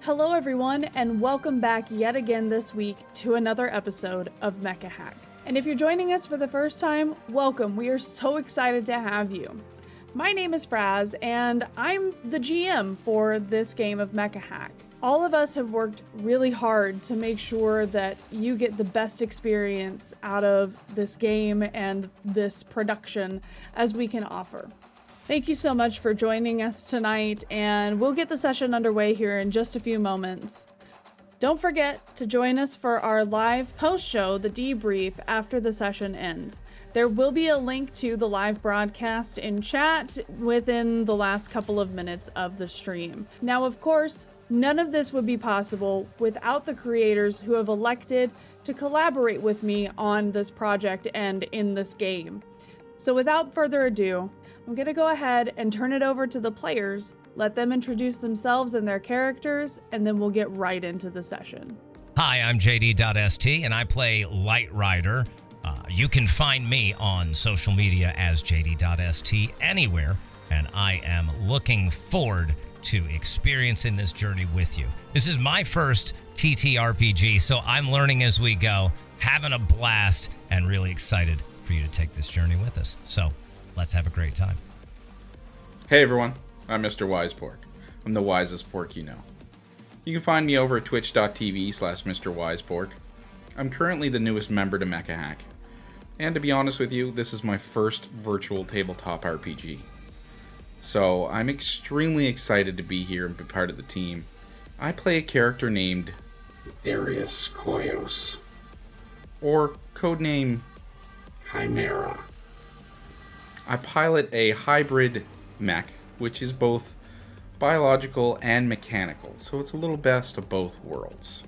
Hello everyone, and welcome back yet again this week to another episode of Mecha Hack. And if you're joining us for the first time, welcome. We are so excited to have you. My name is Fraz, and I'm the GM for this game of Mecha Hack. All of us have worked really hard to make sure that you get the best experience out of this game and this production as we can offer. Thank you so much for joining us tonight, and we'll get the session underway here in just a few moments. Don't forget to join us for our live post-show, the Debrief, after the session ends. There will be a link to the live broadcast in chat within the last couple of minutes of the stream. Now, of course, none of this would be possible without the creators who have elected to collaborate with me on this project and in this game. So without further ado, I'm going to go ahead and turn it over to the players, let them introduce themselves and their characters, and then we'll get right into the session. Hi, I'm JD.ST, and I play Light Rider. You can find me on social media as JD.ST anywhere, and I am looking forward to experiencing this journey with you. This is my first TTRPG, so I'm learning as we go, having a blast, and really excited for you to take this journey with us. So let's have a great time. Hey everyone, I'm Mr. Wise Pork. I'm the wisest pork you know. You can find me over at twitch.tv/Mr. Wise Pork. I'm currently the newest member to Mecha Hack. And to be honest with you, this is my first virtual tabletop RPG. So I'm extremely excited to be here and be part of the team. I play a character named Darius Koyos, or codename Chimera. I pilot a hybrid mech, which is both biological and mechanical, so it's a little best of both worlds.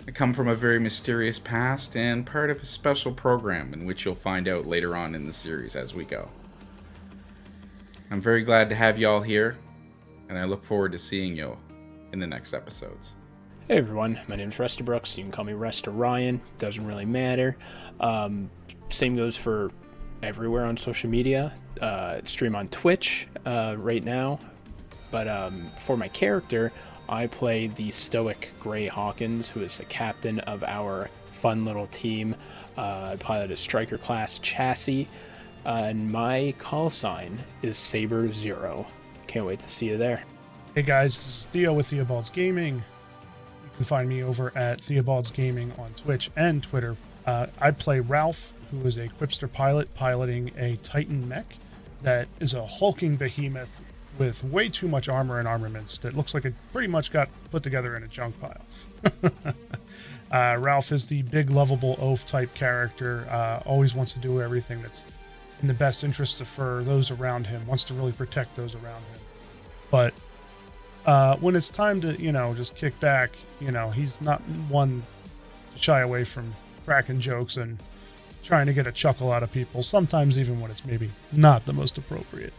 I come from a very mysterious past and part of a special program in which you'll find out later on in the series as we go. I'm very glad to have you all here, and I look forward to seeing you in the next episodes. Hey everyone, my name's Resta Brooks. You can call me Resta Ryan. Doesn't really matter. Same goes for everywhere on social media. Stream on Twitch right now. But for my character, I play the stoic Gray Hawkins, who is the captain of our fun little team. I pilot a striker class chassis, and my call sign is Saber Zero. Can't wait to see you there. Hey guys, this is Theo with Theobald's Gaming. You can find me over at Theobald's Gaming on Twitch and Twitter. I play Ralph, who is a Quipster pilot piloting a Titan mech that is a hulking behemoth with way too much armor and armaments that looks like it pretty much got put together in a junk pile. Ralph is the big lovable oaf type character, always wants to do everything that's in the best interest for those around him, wants to really protect those around him. But when it's time to, just kick back, he's not one to shy away from cracking jokes and trying to get a chuckle out of people, sometimes even when it's maybe not the most appropriate.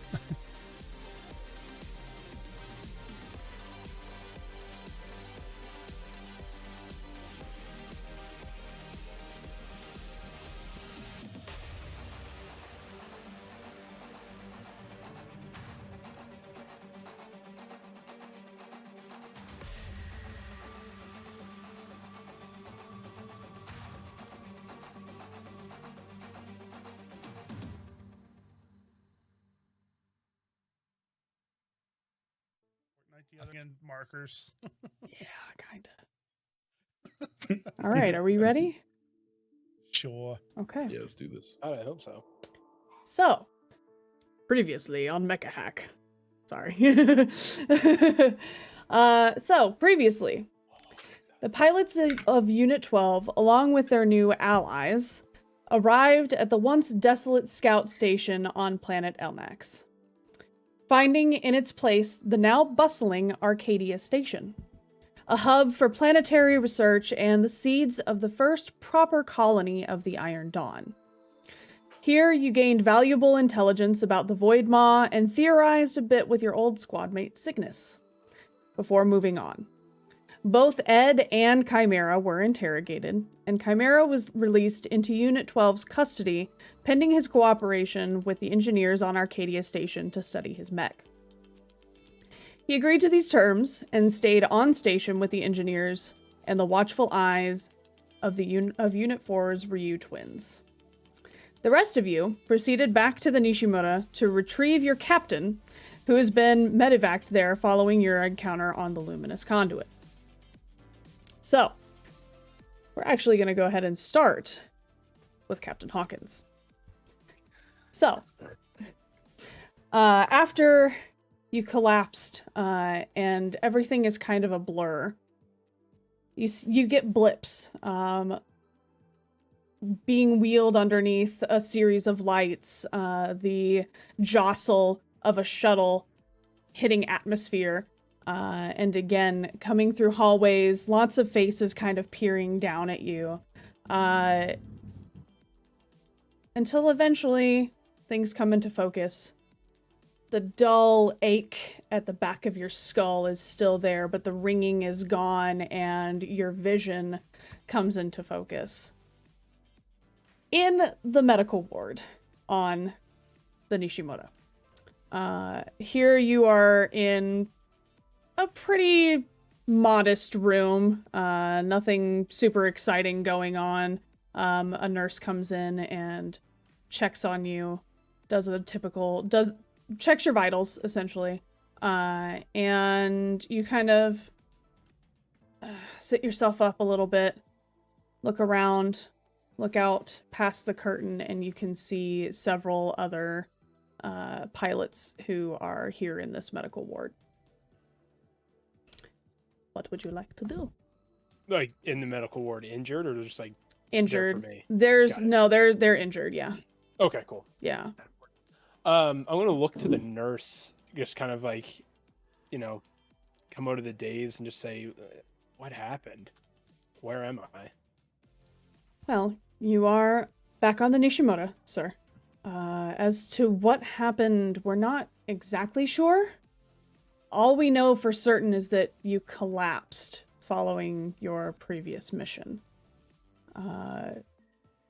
Again, markers. Yeah, kind of. All right, are we ready? Sure. Okay. Yeah, let's do this. I hope so. So, previously on Mecha Hack. Sorry. Previously, the pilots of Unit 12, along with their new allies, arrived at the once desolate scout station on planet Elmax, finding in its place the now bustling Arcadia Station, a hub for planetary research and the seeds of the first proper colony of the Iron Dawn. Here, you gained valuable intelligence about the Void Maw and theorized a bit with your old squadmate Cygnus, before moving on. Both Ed and Chimera were interrogated, and Chimera was released into Unit 12's custody, pending his cooperation with the engineers on Arcadia Station to study his mech. He agreed to these terms and stayed on station with the engineers and the watchful eyes of Unit 4's Ryu twins. The rest of you proceeded back to the Nishimura to retrieve your captain, who has been medevaced there following your encounter on the Luminous Conduit. So, we're actually going to go ahead and start with Captain Hawkins. So, after you collapsed and everything is kind of a blur, you get blips being wheeled underneath a series of lights, the jostle of a shuttle hitting atmosphere, and again, coming through hallways, lots of faces kind of peering down at you, until eventually things come into focus. The dull ache at the back of your skull is still there, but the ringing is gone, and your vision comes into focus. In the medical ward on the Nishimura. Here you are in a pretty modest room. Nothing super exciting going on. A nurse comes in and checks on you, checks your vitals, essentially. And you kind of sit yourself up a little bit, look around, look out past the curtain, and you can see several other pilots who are here in this medical ward. What would you like to do? Like in the medical ward, injured, or just like Injured. there for me? They're injured, yeah. Okay, cool. Yeah. I'm gonna look to the nurse, just kind of like, come out of the daze and just say, what happened? Where am I? Well, you are back on the Nishimura, sir. As to what happened, we're not exactly sure. All we know for certain is that you collapsed following your previous mission.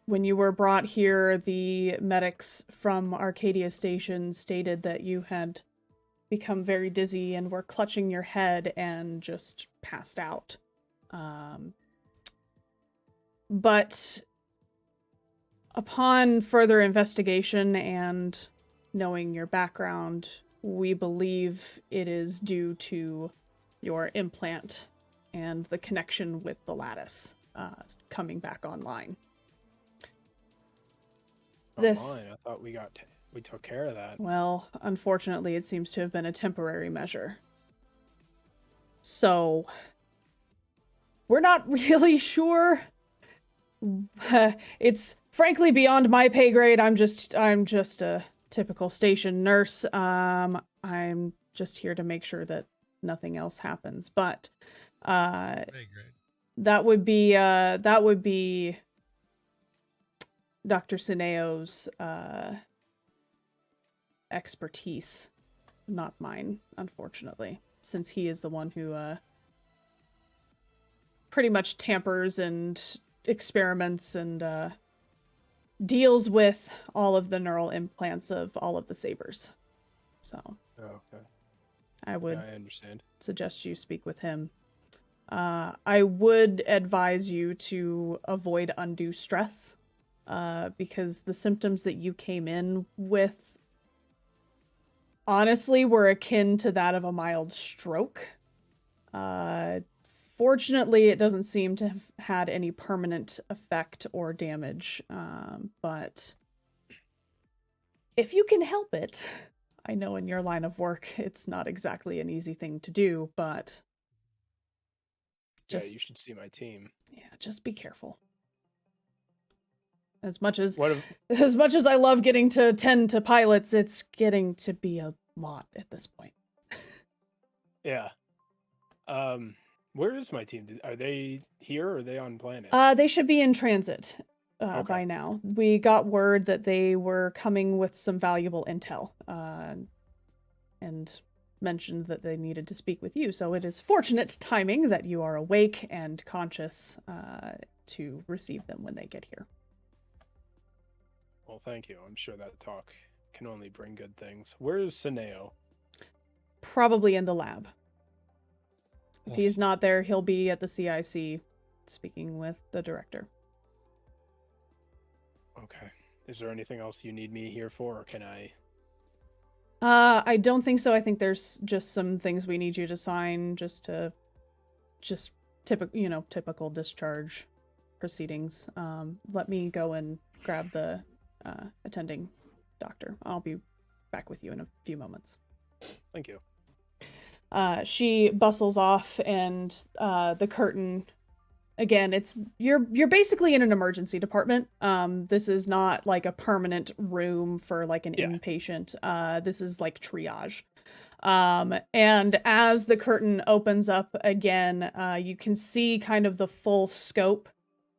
When you were brought here, the medics from Arcadia Station stated that you had become very dizzy and were clutching your head and just passed out. But upon further investigation and knowing your background, we believe it is due to your implant and the connection with the lattice coming back online. I thought we took care of that. Well, unfortunately, it seems to have been a temporary measure. So, we're not really sure. It's frankly beyond my pay grade. I'm just a typical station nurse. I'm just here to make sure that nothing else happens. But that would be Dr. Sineo's expertise, not mine, unfortunately, since he is the one who pretty much tampers and experiments and deals with all of the neural implants of all of the sabers. So okay. I would I understand. suggest you speak with him. I would advise you to avoid undue stress, because the symptoms that you came in with honestly were akin to that of a mild stroke. Fortunately, it doesn't seem to have had any permanent effect or damage, but if you can help it, I know in your line of work it's not exactly an easy thing to do, but Yeah, you should see my team. Yeah, just be careful. As much as What if, as much as I love getting to tend to pilots, it's getting to be a lot at this point. yeah. Where is my team? Are they here or are they on planet? They should be in transit Okay. by now. We got word that they were coming with some valuable intel, and mentioned that they needed to speak with you. So it is fortunate timing that you are awake and conscious to receive them when they get here. Well, thank you. I'm sure that talk can only bring good things. Where is Sineo? probably in the lab. If he's not there, he'll be at the CIC speaking with the director. Okay. Is there anything else you need me here for, or can I... I don't think so. I think there's just some things we need you to sign typical discharge proceedings. Let me go and grab the attending doctor. I'll be back with you in a few moments. Thank you. She bustles off, and the curtain, again, you're basically in an emergency department. This is not like a permanent room for like an inpatient. This is like triage. And as the curtain opens up again, you can see kind of the full scope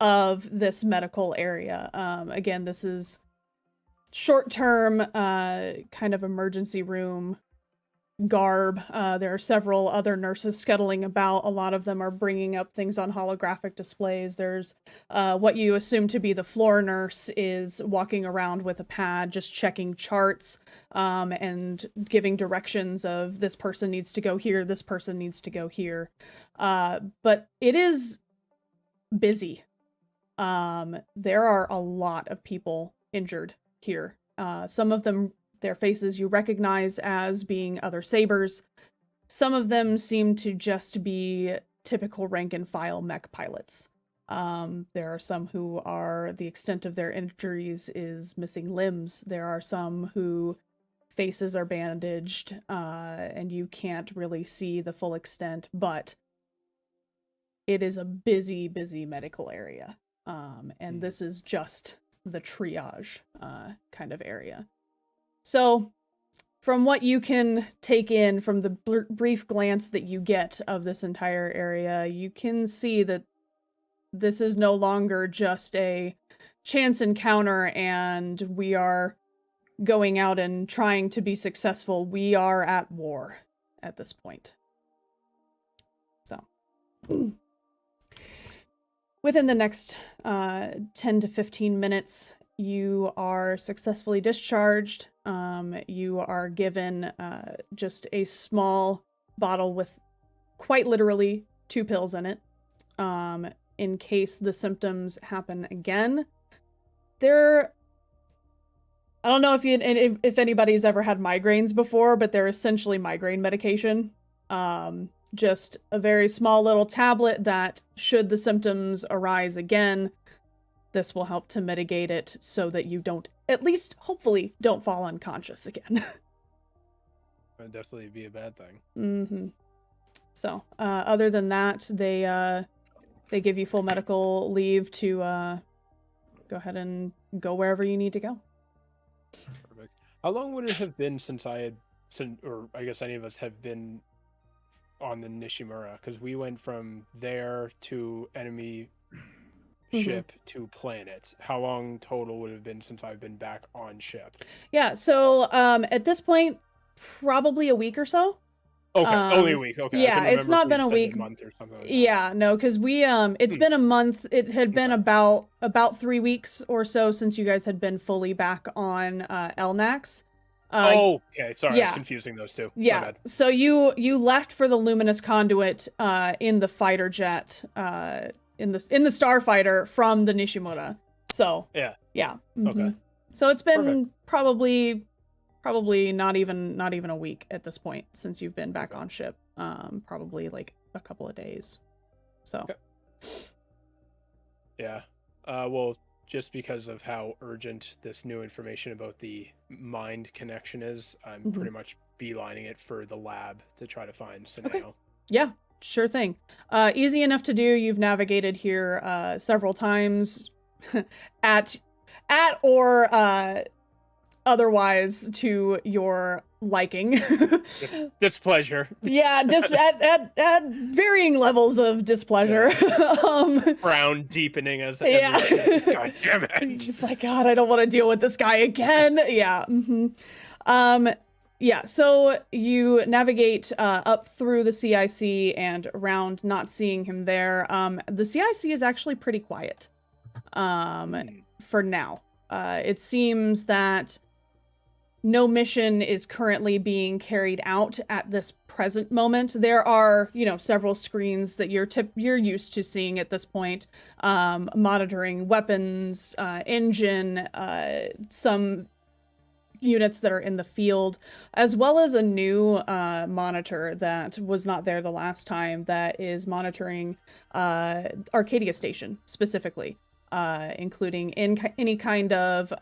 of this medical area. Again, this is short-term kind of emergency room garb. There are several other nurses scuttling about. A lot of them are bringing up things on holographic displays. There's what you assume to be the floor nurse is walking around with a pad, just checking charts and giving directions of this person needs to go here, this person needs to go here. But it is busy. There are a lot of people injured here. Some of them, their faces you recognize as being other Sabers. Some of them seem to just be typical rank and file mech pilots. There are some who are, the extent of their injuries is missing limbs. There are some who faces are bandaged, and you can't really see the full extent, but it is a busy, busy medical area. And this is just the triage kind of area. So, from what you can take in from the brief glance that you get of this entire area, you can see that this is no longer just a chance encounter and we are going out and trying to be successful. We are at war at this point. So, within the next 10 to 15 minutes, you are successfully discharged. You are given just a small bottle with quite literally 2 pills in it, in case the symptoms happen again. I don't know if anybody's ever had migraines before, but they're essentially migraine medication. Just a very small little tablet that, should the symptoms arise again, this will help to mitigate it so that you don't, at least hopefully, don't fall unconscious again. That would definitely be a bad thing. Mm-hmm. So, other than that, they give you full medical leave to go ahead and go wherever you need to go. Perfect. How long would it have been since I guess any of us have been on the Nishimura? Because we went from there to enemy ship to planet. How long total would it have been since I've been back on ship? Yeah, so at this point, probably a week or so. Okay, only a week. Okay. Yeah, it's not been a week. Month or something like that. Yeah, no, because we it's been a month. It had been about 3 weeks or so since you guys had been fully back on Elnax. Okay. Sorry, yeah. I was confusing those two. Yeah. My bad. So you left for the Luminous Conduit in the fighter jet in the Starfighter from the Nishimura. So yeah. Mm-hmm. Okay. So it's been probably not even a week at this point since you've been back on ship. Probably like a couple of days. So. Okay. Yeah. Well, just because of how urgent this new information about the mind connection is, I'm pretty much beelining it for the lab to try to find Sineo. Okay. Yeah, sure thing. Easy enough to do. You've navigated here several times at or otherwise to your liking. Displeasure. Yeah, at varying levels of displeasure. Yeah. Frown deepening as yeah. God damn it. It's like, God, I don't want to deal with this guy again. Yeah. Mm-hmm. Yeah, so you navigate up through the CIC and around, not seeing him there. The CIC is actually pretty quiet for now. It seems that no mission is currently being carried out at this present moment. There are, several screens that you're used to seeing at this point, monitoring weapons, engine, some units that are in the field, as well as a new monitor that was not there the last time that is monitoring Arcadia Station specifically, including any kind of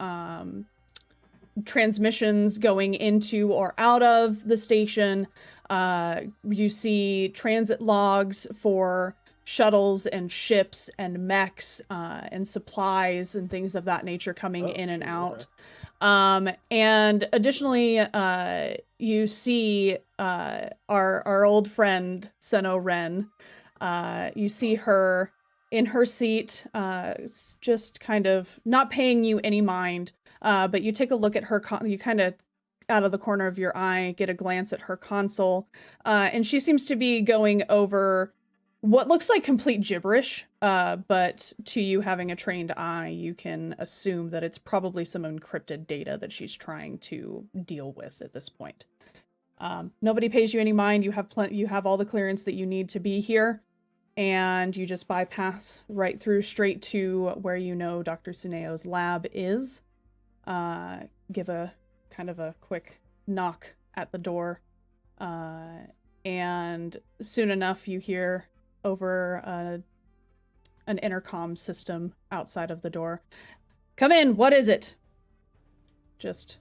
transmissions going into or out of the station. You see transit logs for shuttles and ships and mechs and supplies and things of that nature coming in and out. And additionally, you see our old friend Seno Ren. You see her in her seat, just kind of not paying you any mind. But you take a look at her, you kind of, out of the corner of your eye, get a glance at her console, and she seems to be going over what looks like complete gibberish, but to you having a trained eye, you can assume that it's probably some encrypted data that she's trying to deal with at this point. Nobody pays you any mind. You have all the clearance that you need to be here, and you just bypass right through straight to where Dr. Suneo's lab is. Give a kind of a quick knock at the door, and soon enough you hear over an intercom system outside of the door, "Come in, what is it?" Just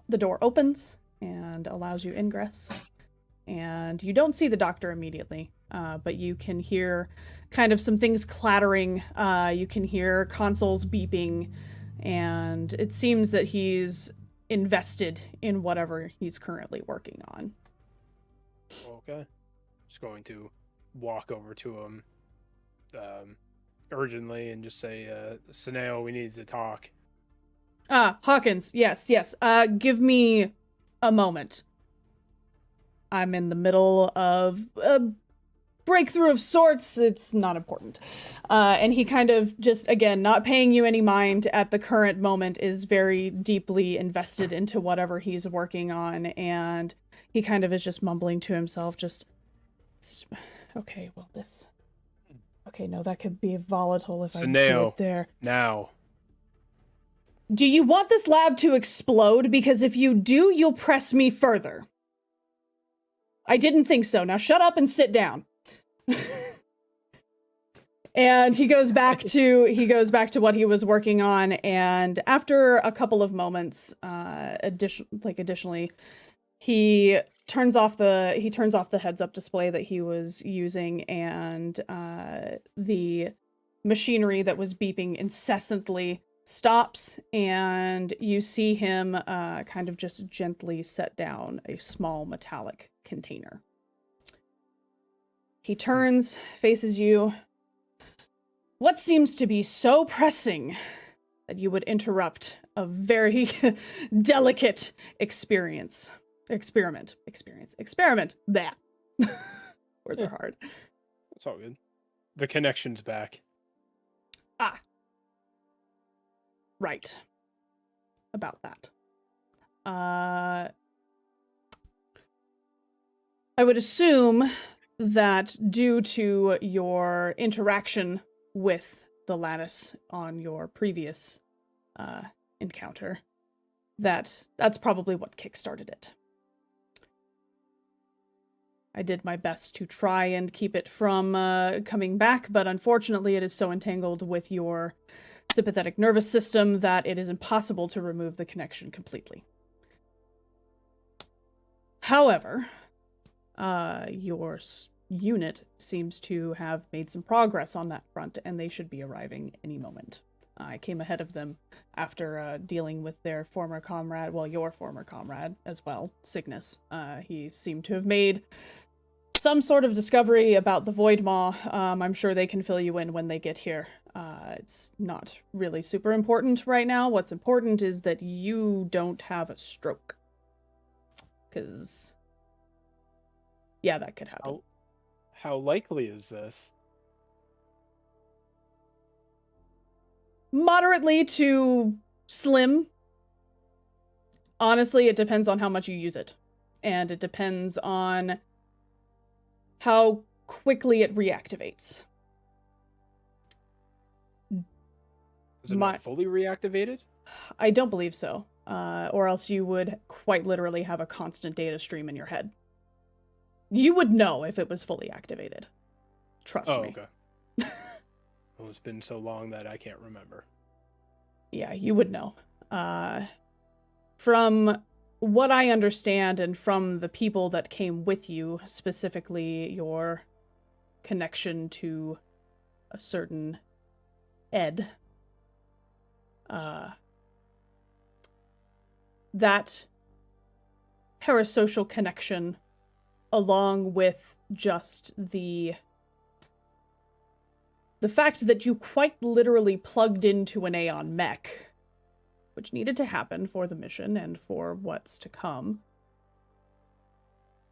the door opens and allows you ingress, and you don't see the doctor immediately, but you can hear kind of some things clattering. You can hear consoles beeping, and it seems that he's invested in whatever he's currently working on. Okay. Just going to walk over to him urgently and just say, Suneo, we need to talk. Hawkins, yes. Give me a moment. I'm in the middle of a breakthrough of sorts. It's not important. And he kind of just, again, not paying you any mind at the current moment, is very deeply invested into whatever he's working on. And he kind of is just mumbling to himself, just, okay, well, this, okay, no, that could be volatile if I do it there. Now. Do you want this lab to explode? Because if you do, you'll press me further. I didn't think so. Now shut up and sit down. And he goes back to what he was working on, and after a couple of moments, additionally, he turns off the heads-up display that he was using, and the machinery that was beeping incessantly stops, and you see him kind of just gently set down a small metallic container. He turns, faces you. What seems to be so pressing that you would interrupt a very delicate experiment. That. Words are hard. It's all good. The connection's back. Right. About that. I would assume that due to your interaction with the lattice on your previous encounter, that's probably what kickstarted it. I did my best to try and keep it from coming back, but unfortunately it is so entangled with your sympathetic nervous system that it is impossible to remove the connection completely. However, your unit seems to have made some progress on that front, and they should be arriving any moment. I came ahead of them after dealing with their former comrade, well, your former comrade as well, Cygnus. He seemed to have made some sort of discovery about the Void Maw. I'm sure they can fill you in when they get here. It's not really super important right now. What's important is that you don't have a stroke. Because, yeah, that could happen. How likely is this? Moderately to slim. Honestly, it depends on how much you use it. And it depends on how quickly it reactivates. Is it not fully reactivated? I don't believe so. Or else you would quite literally have a constant data stream in your head. You would know if it was fully activated. Trust me. Okay. Well, it's been so long that I can't remember. Yeah, you would know. From what I understand and from the people that came with you, specifically your connection to a certain Ed, that parasocial connection, along with just the fact that you quite literally plugged into an Aeon mech, which needed to happen for the mission and for what's to come.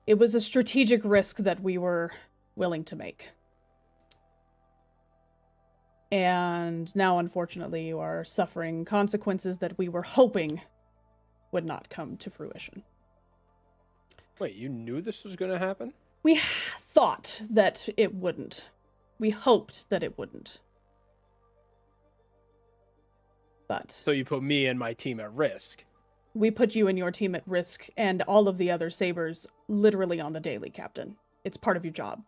It was a strategic risk that we were willing to make. And now, unfortunately, you are suffering consequences that we were hoping would not come to fruition. Wait, you knew this was going to happen? We thought that it wouldn't. We hoped that it wouldn't. But So you put me and my team at risk. we put you and your team at risk and all of the other Sabers literally on the daily, Captain. It's part of your job.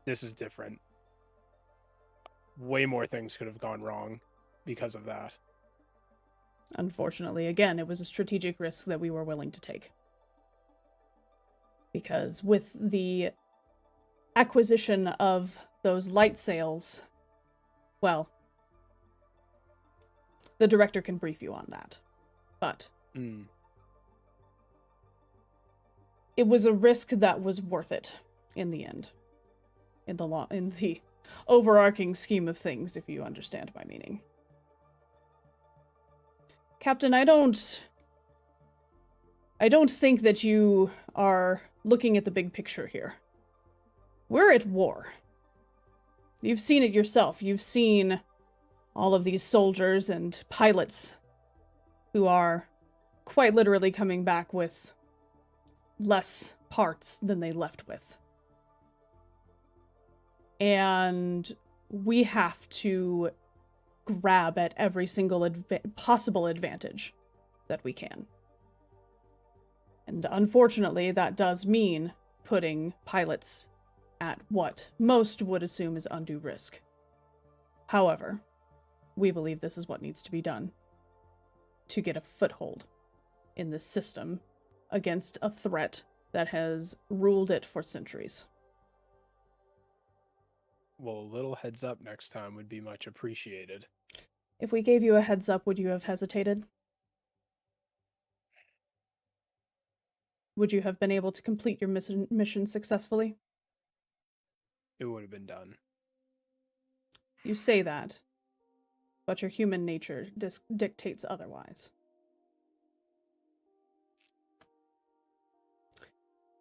This is different. Way more things could have gone wrong because of that. Unfortunately, again, it was a strategic risk that we were willing to take. Because with the acquisition of those light sails, well, the director can brief you on that. But it was a risk that was worth it in the end. In the overarching scheme of things, if you understand my meaning. Captain, I don't think that you are looking at the big picture here. We're at war. You've seen it yourself. You've seen all of these soldiers and pilots who are quite literally coming back with less parts than they left with. And we have to grab at every single possible advantage that we can. And unfortunately, that does mean putting pilots at what most would assume is undue risk. However, we believe this is what needs to be done to get a foothold in this system against a threat that has ruled it for centuries. Well, a little heads up next time would be much appreciated. If we gave you a heads up, would you have hesitated? Would you have been able to complete your mission successfully? It would have been done. You say that, but your human nature dictates otherwise.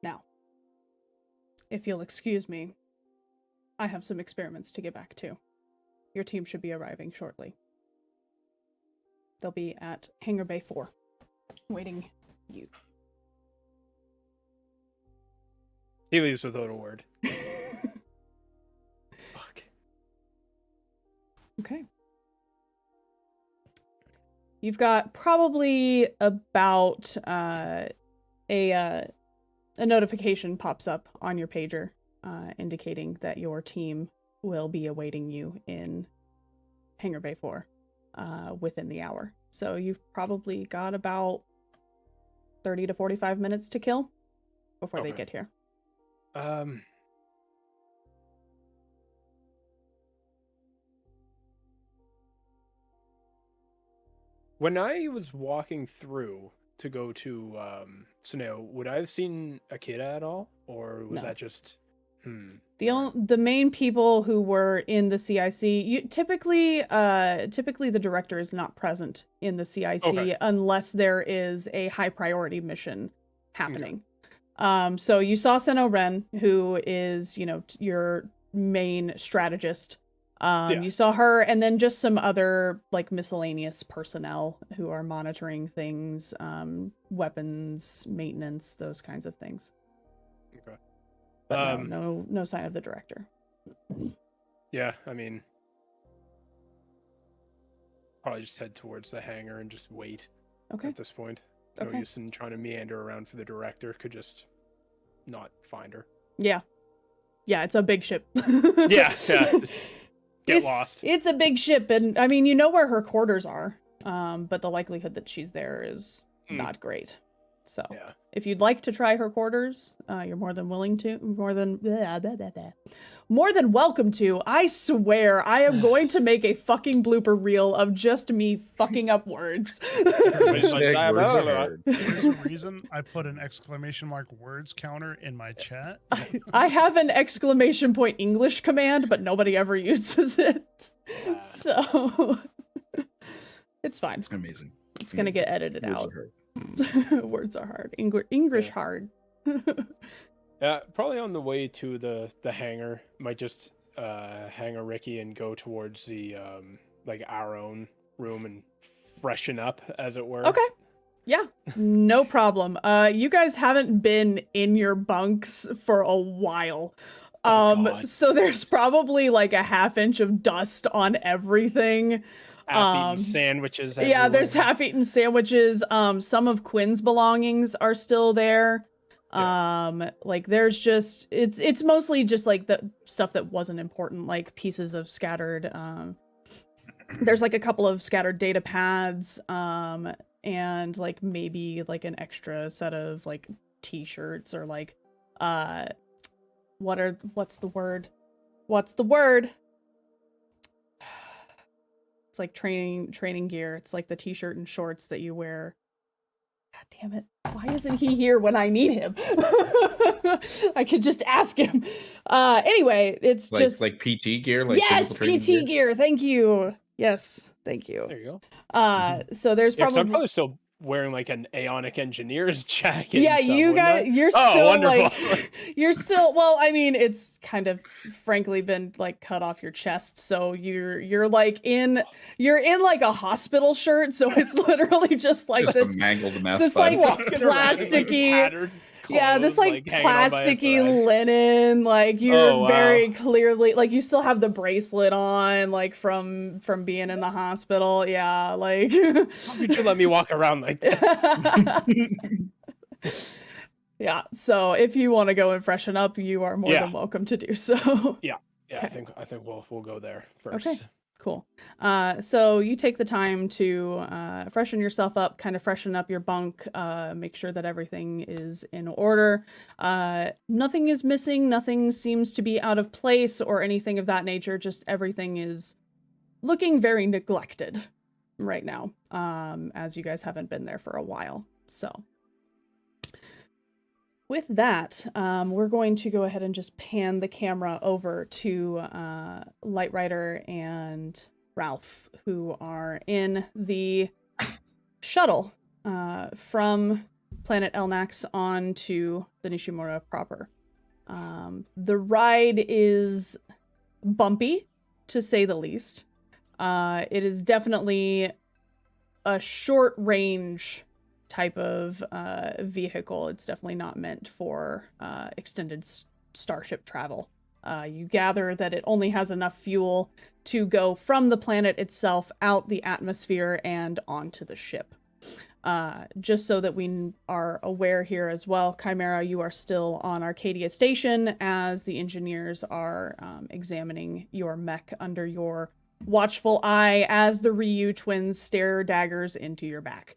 Now, if you'll excuse me, I have some experiments to get back to. Your team should be arriving shortly. They'll be at Hangar Bay 4, waiting you. He leaves without a word. Fuck. Okay. You've got probably about a notification pops up on your pager, indicating that your team will be awaiting you in Hangar Bay 4 within the hour. So you've probably got about 30 to 45 minutes to kill before they get here. When I was walking through to go to Suneo, would I have seen a kid at all? Or was No. that just... The main people who were in the CIC, typically the director is not present in the CIC unless there is a high priority mission happening. Okay. So you saw Seno Ren, who is, your main strategist, Yeah. You saw her, and then just some other like miscellaneous personnel who are monitoring things, weapons, maintenance, those kinds of things. Okay. But no sign of the director. Yeah, I mean, probably just head towards the hangar and just wait. Okay. At this point. No Okay. use in trying to meander around for the director. Could just not find her. Yeah. Yeah, it's a big ship. Yeah. Get lost. It's a big ship, and I mean, you know where her quarters are, but the likelihood that she's there is not great. So, Yeah. if you'd like to try her quarters, you're more than welcome to. I swear, I am going to make a fucking blooper reel of just me fucking up words. Hashtag words are hard. There's a reason I put an exclamation mark words counter in my chat. I have an exclamation point English command, but nobody ever uses it. So, it's fine. Amazing. It's going to get edited Words out. are hard. Words are hard. English Yeah. hard. Yeah, probably on the way to the hangar. Might just hang a Ricky and go towards the like our own room and freshen up, as it were. Okay. Yeah, no problem. You guys haven't been in your bunks for a while. God. So there's probably like a half-inch of dust on everything. Half-eaten sandwiches. Yeah, everywhere. there's half-eaten sandwiches. Some of Quinn's belongings are still there. Like there's just it's mostly just like the stuff that wasn't important, like pieces of scattered there's like a couple of scattered data pads, and like maybe like an extra set of like t-shirts or like what's the word? It's like training gear. It's like the t-shirt and shorts that you wear. God damn it. Why isn't he here when I need him? I could just ask him. Anyway, it's Like, just like PT gear? Like yes, physical PT training gear. Thank you. Yes, thank you. There you go. So there's Yeah, 'cause I'm probably probably still wearing like an Aeonic Engineer's jacket. yeah, and stuff, you wouldn't got I? you're Oh, still wonderful. like you're still well, I mean, it's kind of frankly been like cut off your chest, so you're like you're in like a hospital shirt, so it's literally just like just this a mangled mess. this, like, Walking around in, like, plasticky- tattered yeah, this clothes, like hanging on by a plasticky thread. linen, like you're Oh, wow. very clearly like you still have the bracelet on, like from being in the hospital. Yeah, like How could you let me walk around like that? yeah. So if you want to go and freshen up, you are more Yeah. than welcome to do so. Yeah, Okay. I think we'll go there first. Okay. Cool. So you take the time to freshen yourself up, kind of freshen up your bunk, make sure that everything is in order. Nothing is missing, nothing seems to be out of place or anything of that nature, just everything is looking very neglected right now, as you guys haven't been there for a while. So with that, we're going to go ahead and just pan the camera over to Light Rider and Ralph, who are in the shuttle from planet Elnax on to the Nishimura proper. The ride is bumpy, to say the least. It is definitely a short range type of vehicle. It's definitely not meant for extended starship travel. You gather that it only has enough fuel to go from the planet itself out the atmosphere and onto the ship. Just so that we are aware here as well, Chimera, you are still on Arcadia Station as the engineers are examining your mech under your watchful eye as the Ryu twins stare daggers into your back.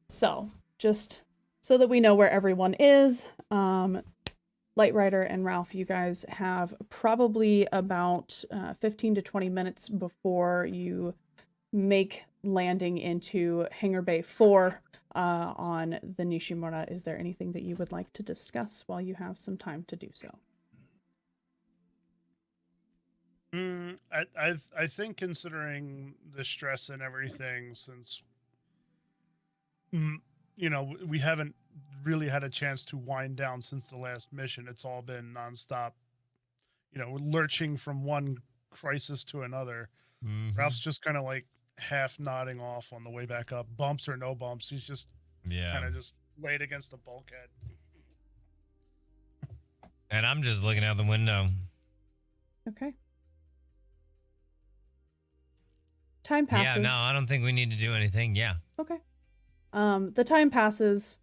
So, just so that we know where everyone is, Light Rider and Ralph, you guys have probably about 15 to 20 minutes before you make landing into Hangar Bay 4 on the Nishimura. Is there anything that you would like to discuss while you have some time to do so? I think considering the stress and everything, since we haven't really had a chance to wind down since the last mission. It's all been nonstop lurching from one crisis to another. Ralph's just kind of like half nodding off on the way back up. Bumps or no bumps, he's just kind of just laid against the bulkhead. And I'm just looking out the window. Okay. Time passes. Yeah, no, I don't think we need to do anything. Yeah. Okay. The time passes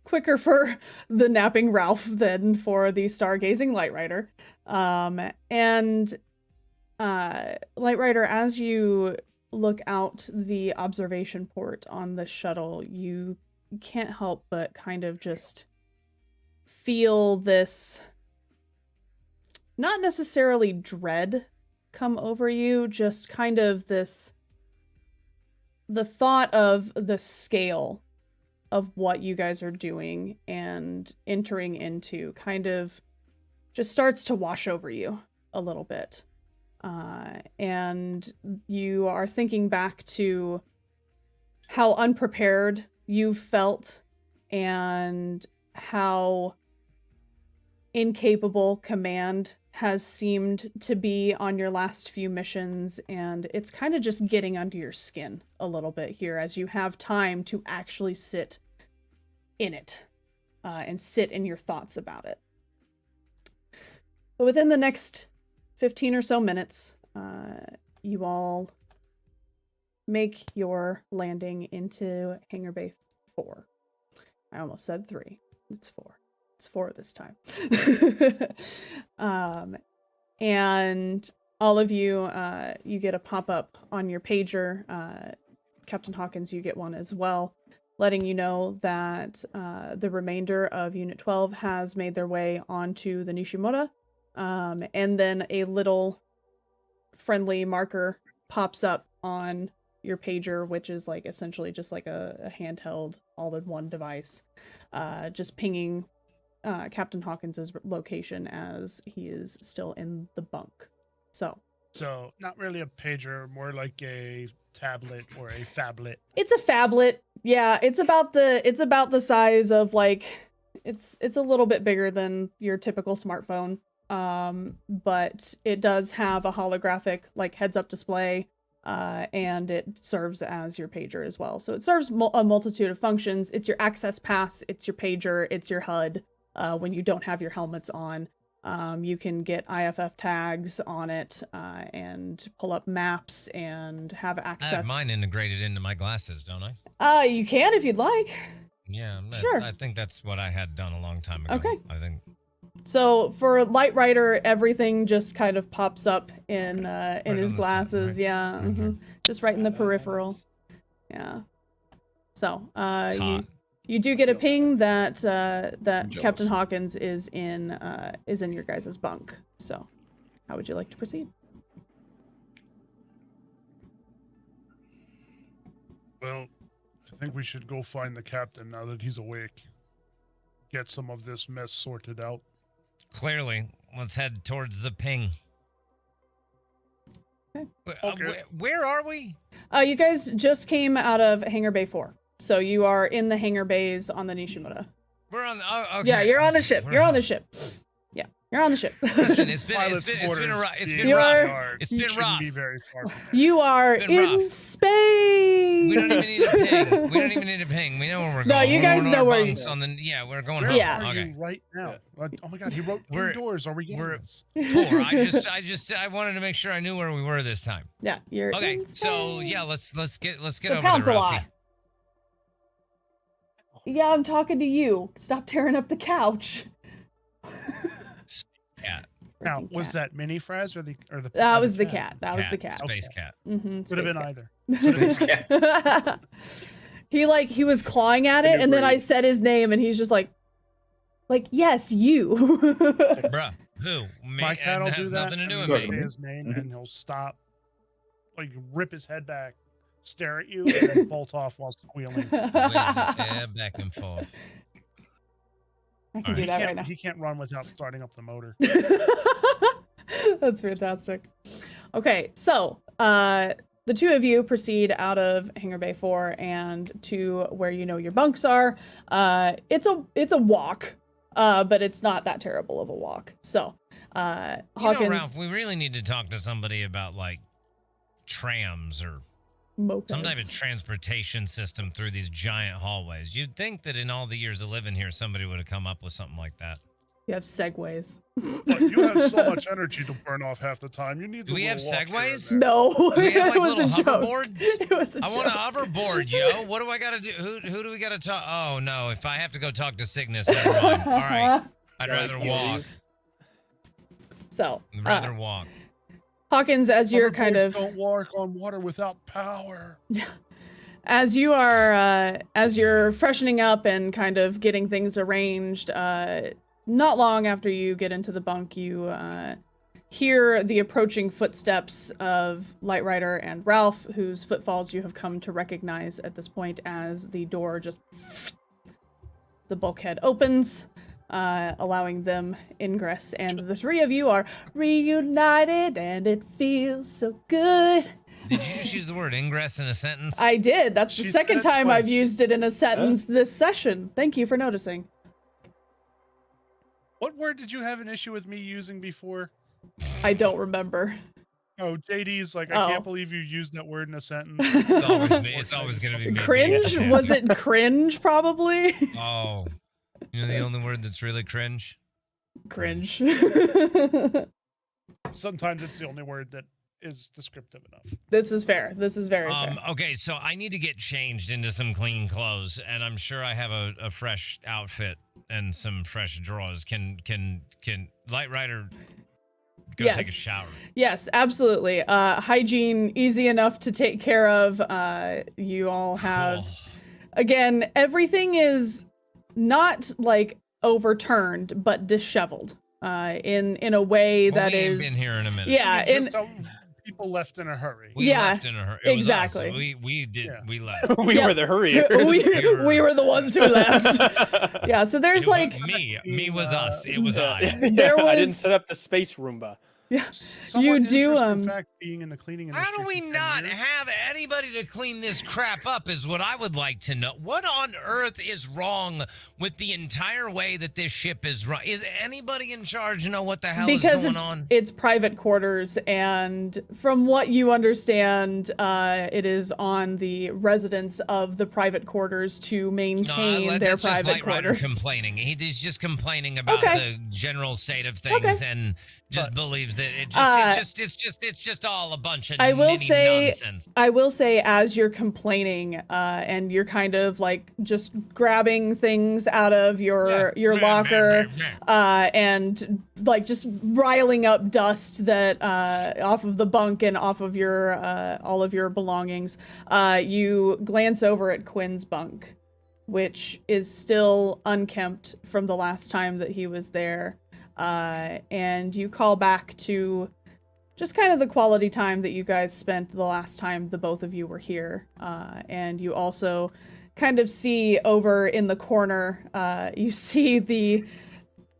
quicker for the napping Ralph than for the stargazing Light Rider. And Light Rider, as you look out the observation port on the shuttle, you can't help but kind of just feel this, not necessarily dread come over you, just kind of this, the thought of the scale of what you guys are doing and entering into kind of just starts to wash over you a little bit. And you are thinking back to how unprepared you've felt and how incapable command has seemed to be on your last few missions, and it's kind of just getting under your skin a little bit here as you have time to actually sit in it and sit in your thoughts about it. But within the next 15 or so minutes, you all make your landing into Hangar Bay 4. I almost said 3. It's 4. It's 4 this time. And all of you, you get a pop-up on your pager. Captain Hawkins, you get one as well, letting you know that the remainder of Unit 12 has made their way onto the Nishimura. And then a little friendly marker pops up on your pager, which is like essentially just like a handheld all-in-one device, just pinging Captain Hawkins's location as he is still in the bunk. So not really a pager, more like a tablet or a phablet. It's a phablet. Yeah, it's about the size of like it's a little bit bigger than your typical smartphone. But it does have a holographic like heads-up display, and it serves as your pager as well. So it serves a multitude of functions. It's your access pass, it's your pager, it's your HUD. When you don't have your helmets on, you can get IFF tags on it, and pull up maps and have access. I have mine integrated into my glasses, don't I? You can if you'd like. Yeah, sure. I think that's what I had done a long time ago. Okay. I think. So for Light Rider, everything just kind of pops up in his glasses. Side, right? Yeah, just right in the peripheral. Yeah. So you do get a ping that Captain Hawkins is in your guys' bunk. So how would you like to proceed? Well, I think we should go find the captain now that he's awake. Get some of this mess sorted out. Clearly, let's head towards the ping. Okay. Where are we? You guys just came out of Hangar Bay 4. So you are in the hangar bays on the Nishimura. We're on the... Oh, okay. Yeah, you're on the ship. You're on the ship. Yeah, you're on the ship. Listen, it's been rough. It's been rough. Be very far from you are in space. We don't even need a ping. We don't even need a ping. We know where we're going. No, you guys know where you're going. Yeah, we're going home. Yeah. Where are you right now? Oh my God, he wrote indoors. Are we getting this? 4. I wanted to make sure I knew where we were this time. Yeah, you're okay. In space. So yeah, let's get so over counts there, a lot. Yeah, I'm talking to you. Stop tearing up the couch. Cat. Now, was that Mini Fraz or the That was the cat. That was the cat. Space cat. Mm-hmm. Could have been either. Space cat. He was clawing at it, and then I said his name, and he's just like yes, you. Bruh, who? My cat will do that. Nothing to do and with say me. his name, and he'll stop, like rip his head back, stare at you, and then bolt off while squealing. Waves his head back and forth. I can do that right now. He can't run without starting up the motor. That's fantastic. Okay, so the two of you proceed out of Hangar Bay 4 and to where you know your bunks are. It's a walk, but it's not that terrible of a walk. So Hawkins. Ralph, we really need to talk to somebody about like trams or Mopeds. some type of transportation system through these giant hallways. You'd think that in all the years of living here, somebody would have come up with something like that. You have segways. But you have so much energy to burn off half the time. You need. Do we have segways? No, Do we have, like, it was a little joke. hoverboards? It was a I joke. want a hoverboard, yo. What do I got to do? Who do we got to talk? Oh, no. If I have to go talk to Cygnus, never mind. All right. I'd rather walk. So, I'd rather walk. Hawkins, as you're kind of don't walk on water without power. as you're freshening up and kind of getting things arranged, not long after you get into the bunk, you hear the approaching footsteps of Light Rider and Ralph, whose footfalls you have come to recognize at this point as the door just the bulkhead opens, allowing them ingress, and the three of you are reunited, and it feels so good. Did you just use the word ingress in a sentence? I did. That's the She second said it time I've twice. used it in a sentence this session. Thank you for noticing. What word did you have an issue with me using before? I don't remember. Oh, JD's like, I Oh. can't believe you used that word in a sentence. It's always me. It's always going to be me. Cringe? being a Was it cringe, probably? Oh. You know the only word that's really cringe? Cringe. Sometimes it's the only word that is descriptive enough. This is fair. This is very fair. Okay, so I need to get changed into some clean clothes, and I'm sure I have a fresh outfit and some fresh drawers. Can Light Rider go take a Yes. shower? Yes, absolutely. Hygiene, easy enough to take care of. You all have... Cool. Again, everything is not, like, overturned, but disheveled. In a way Well, that we ain't is... been here in a minute. Yeah, Just in... how people left in a hurry. We Yeah, left in a hurry. It was exactly. us. We did. Yeah. We left. We Yep. were the hurriers. we were the ones who left. Yeah, so there's It like... wasn't me. Me was us. It was I. There I didn't was- set up the space Roomba. Somewhat You do, interesting fact, being in the cleaning industry. How do we for 10 not years, have anybody to clean this crap up is what I would like to know. What on earth is wrong with the entire way that this ship is run? Is anybody in charge know what the hell because is going on? it's private quarters, and from what you understand, it is on the residents of the private quarters to maintain their that's just private Light Rider quarters. complaining. He's just complaining about Okay. the general state of things and just believes that it's just all a bunch of I will nitty say, nonsense. as you're complaining, and you're kind of like just grabbing things out of your locker, and like just riling up dust that off of the bunk and off of your all of your belongings. You glance over at Quinn's bunk, which is still unkempt from the last time that he was there, and you call back to just kind of the quality time that you guys spent the last time the both of you were here. And you also kind of see over in the corner, you see the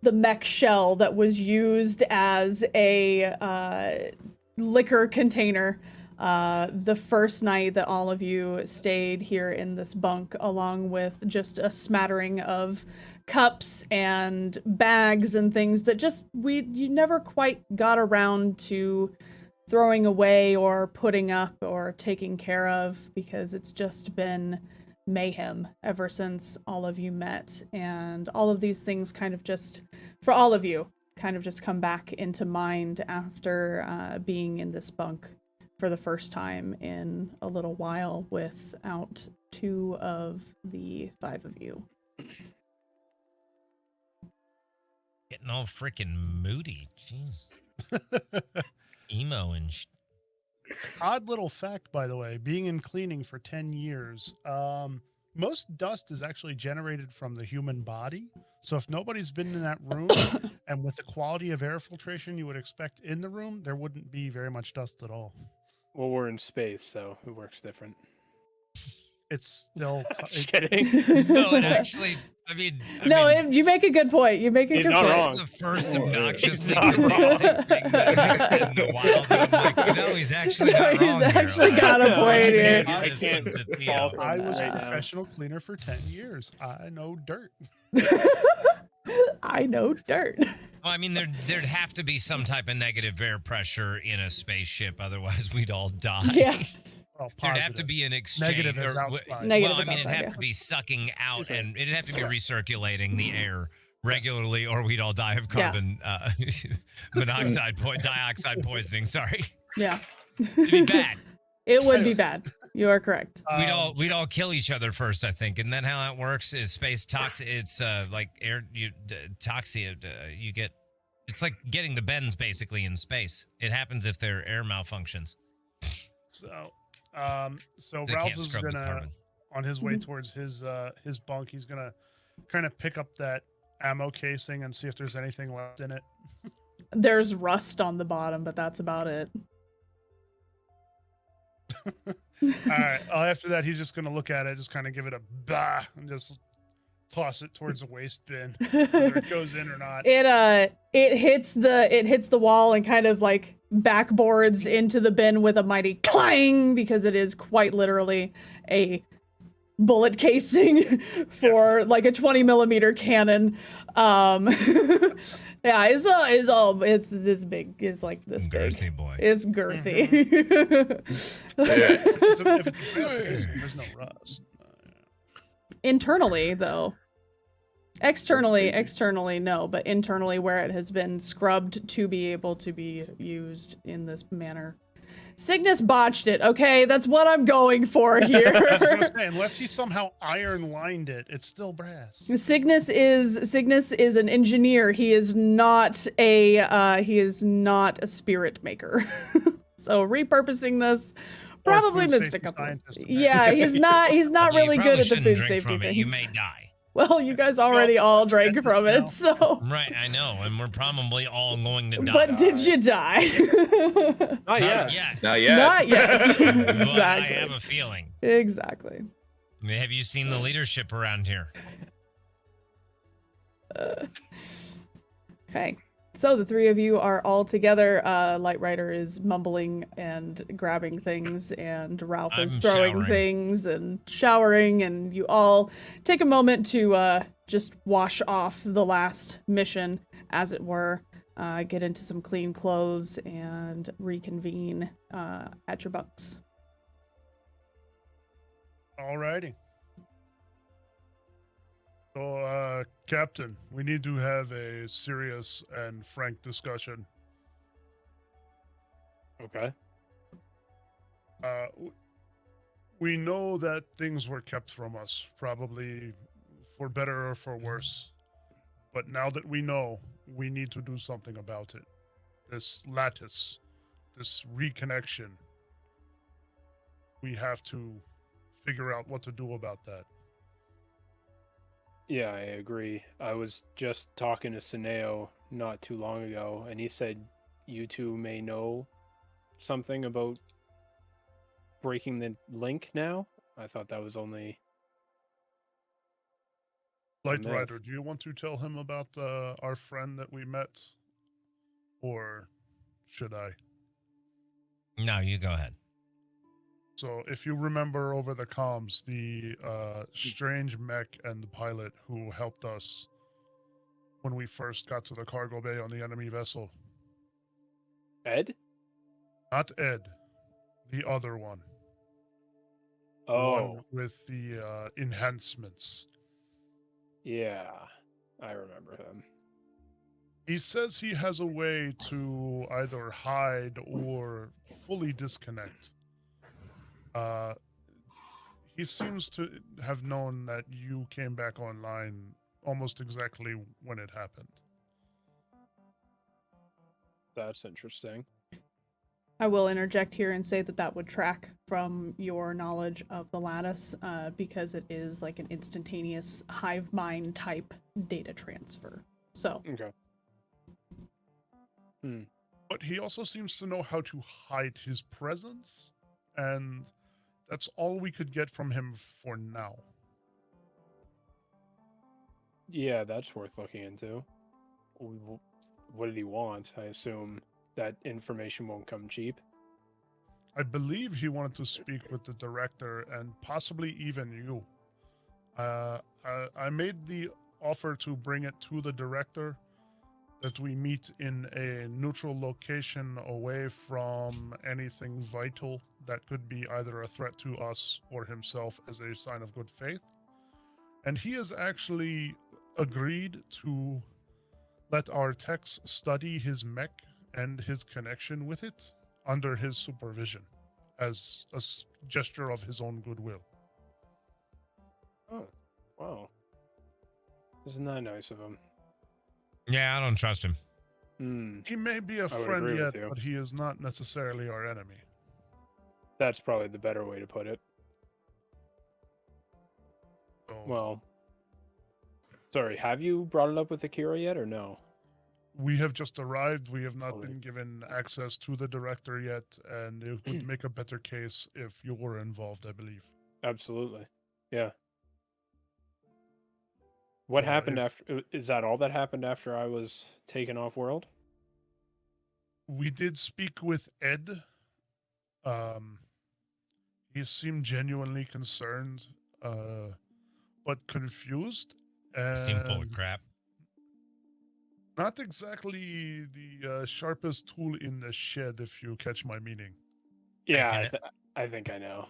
mech shell that was used as a liquor container the first night that all of you stayed here in this bunk, along with just a smattering of cups and bags and things that just you never quite got around to throwing away or putting up or taking care of, because it's just been mayhem ever since all of you met, and all of these things kind of just, for all of you, kind of just come back into mind after being in this bunk for the first time in a little while without two of the five of you. Getting all freaking moody. Jeez. Emo and Odd little fact, by the way, being in cleaning for 10 years, most dust is actually generated from the human body. So if nobody's been in that room, and with the quality of air filtration you would expect in the room, there wouldn't be very much dust at all. Well, we're in space, so it works different. It's still... Just kidding. No, it actually, I mean, You make a good point. You make a He's good not point. wrong. that's the first obnoxious He's thing not thing that I've said in a while. But I'm like, no, he's actually No, not he's wrong here. actually Like, got a I'm point just here. gonna I give this can't one to fall Theo. from I was right a now. professional cleaner for 10 years. I know dirt. I know dirt. Well, I mean, there'd have to be some type of negative air pressure in a spaceship, otherwise we'd all die. Yeah. Well, There'd have to be an exchange. Negative is outside. Negative well, I is mean, outside, it'd have yeah. to be sucking out, and it'd have to be recirculating the air regularly, or we'd all die of carbon dioxide poisoning. Sorry, Yeah. it'd be bad. It would be bad. You are correct. We'd all kill each other first, I think, and then how that works is space toxic. It's like air toxic. You get. It's like getting the bends basically in space. It happens if their air malfunctions. So They Ralph can't is scrub the gonna, carbon. on his way towards his bunk, he's gonna kind of pick up that ammo casing and see if there's anything left in it. There's rust on the bottom, but that's about it. All right. After that, he's just gonna look at it, just kind of give it a bah, and just toss it towards the waste bin, whether it goes in or not. It hits the wall and kind of like backboards into the bin with a mighty clang, because it is quite literally a bullet casing for like a 20 millimeter cannon. Yeah, it's big. It's like this big. Girthy boy. It's girthy. If it's a brass casing, there's no rust. Internally, though. Externally, no, but internally, where it has been scrubbed to be able to be used in this manner. Cygnus botched it, okay? That's what I'm going for here. I was gonna say, unless he somehow iron lined it, it's still brass. Cygnus is an engineer. He is not a spirit maker. So repurposing this probably food missed a safety couple. scientist. Yeah, he's not Although really you good probably at the shouldn't food drink safety from it. things. You may die. Well, you guys already all drank from it, so. Right, I know, and we're probably all going to die. But did you die? Not yet. Not yet. Not yet. But I Exactly. have a feeling. Exactly. I mean, have you seen the leadership around here? Okay. So the three of you are all together. Light Rider is mumbling and grabbing things, and Ralph is I'm throwing showering. things and showering, and you all take a moment to just wash off the last mission, as it were, get into some clean clothes, and reconvene at your bunks. Alrighty. So, Captain, we need to have a serious and frank discussion. Okay. We know that things were kept from us, probably for better or for worse. But now that we know, we need to do something about it. This lattice, this reconnection, we have to figure out what to do about that. Yeah, I agree. I was just talking to Sineo not too long ago, and he said you two may know something about breaking the link now. I thought that was only... Light myth. Rider, do you want to tell him about our friend that we met? Or should I? No, you go ahead. So, if you remember over the comms, the strange mech and the pilot who helped us when we first got to the cargo bay on the enemy vessel. Ed? Not Ed, the other one. The Oh, one with the enhancements. yeah. I remember him. He says he has a way to either hide or fully disconnect. He seems to have known that you came back online almost exactly when it happened. That's interesting. I will interject here and say that would track from your knowledge of the lattice, because it is like an instantaneous hive mind type data transfer. So, Okay. But he also seems to know how to hide his presence, and that's all we could get from him for now. Yeah, that's worth looking into. What did he want? I assume that information won't come cheap. I believe he wanted to speak with the director and possibly even you. I made the offer to bring it to the director. that we meet in a neutral location away from anything vital that could be either a threat to us or himself as a sign of good faith. And he has actually agreed to let our techs study his mech and his connection with it under his supervision as a gesture of his own goodwill. Oh, wow. Isn't that nice of him? Yeah, I don't trust him. He may be a I would friend agree yet, with you. but he is not necessarily our enemy. That's probably the better way to put it. So, Well, sorry, have you brought it up with Akira yet, or no? we have just arrived. We have not Alright. been given access to the director yet, and it would make a better case if you were involved, I believe. Absolutely. Yeah. What Well, happened after? Is that all that happened after I was taken off world? We did speak with Ed. He seemed genuinely concerned, but confused. Seem full of And crap. not exactly the sharpest tool in the shed, if you catch my meaning. Yeah, I think I know.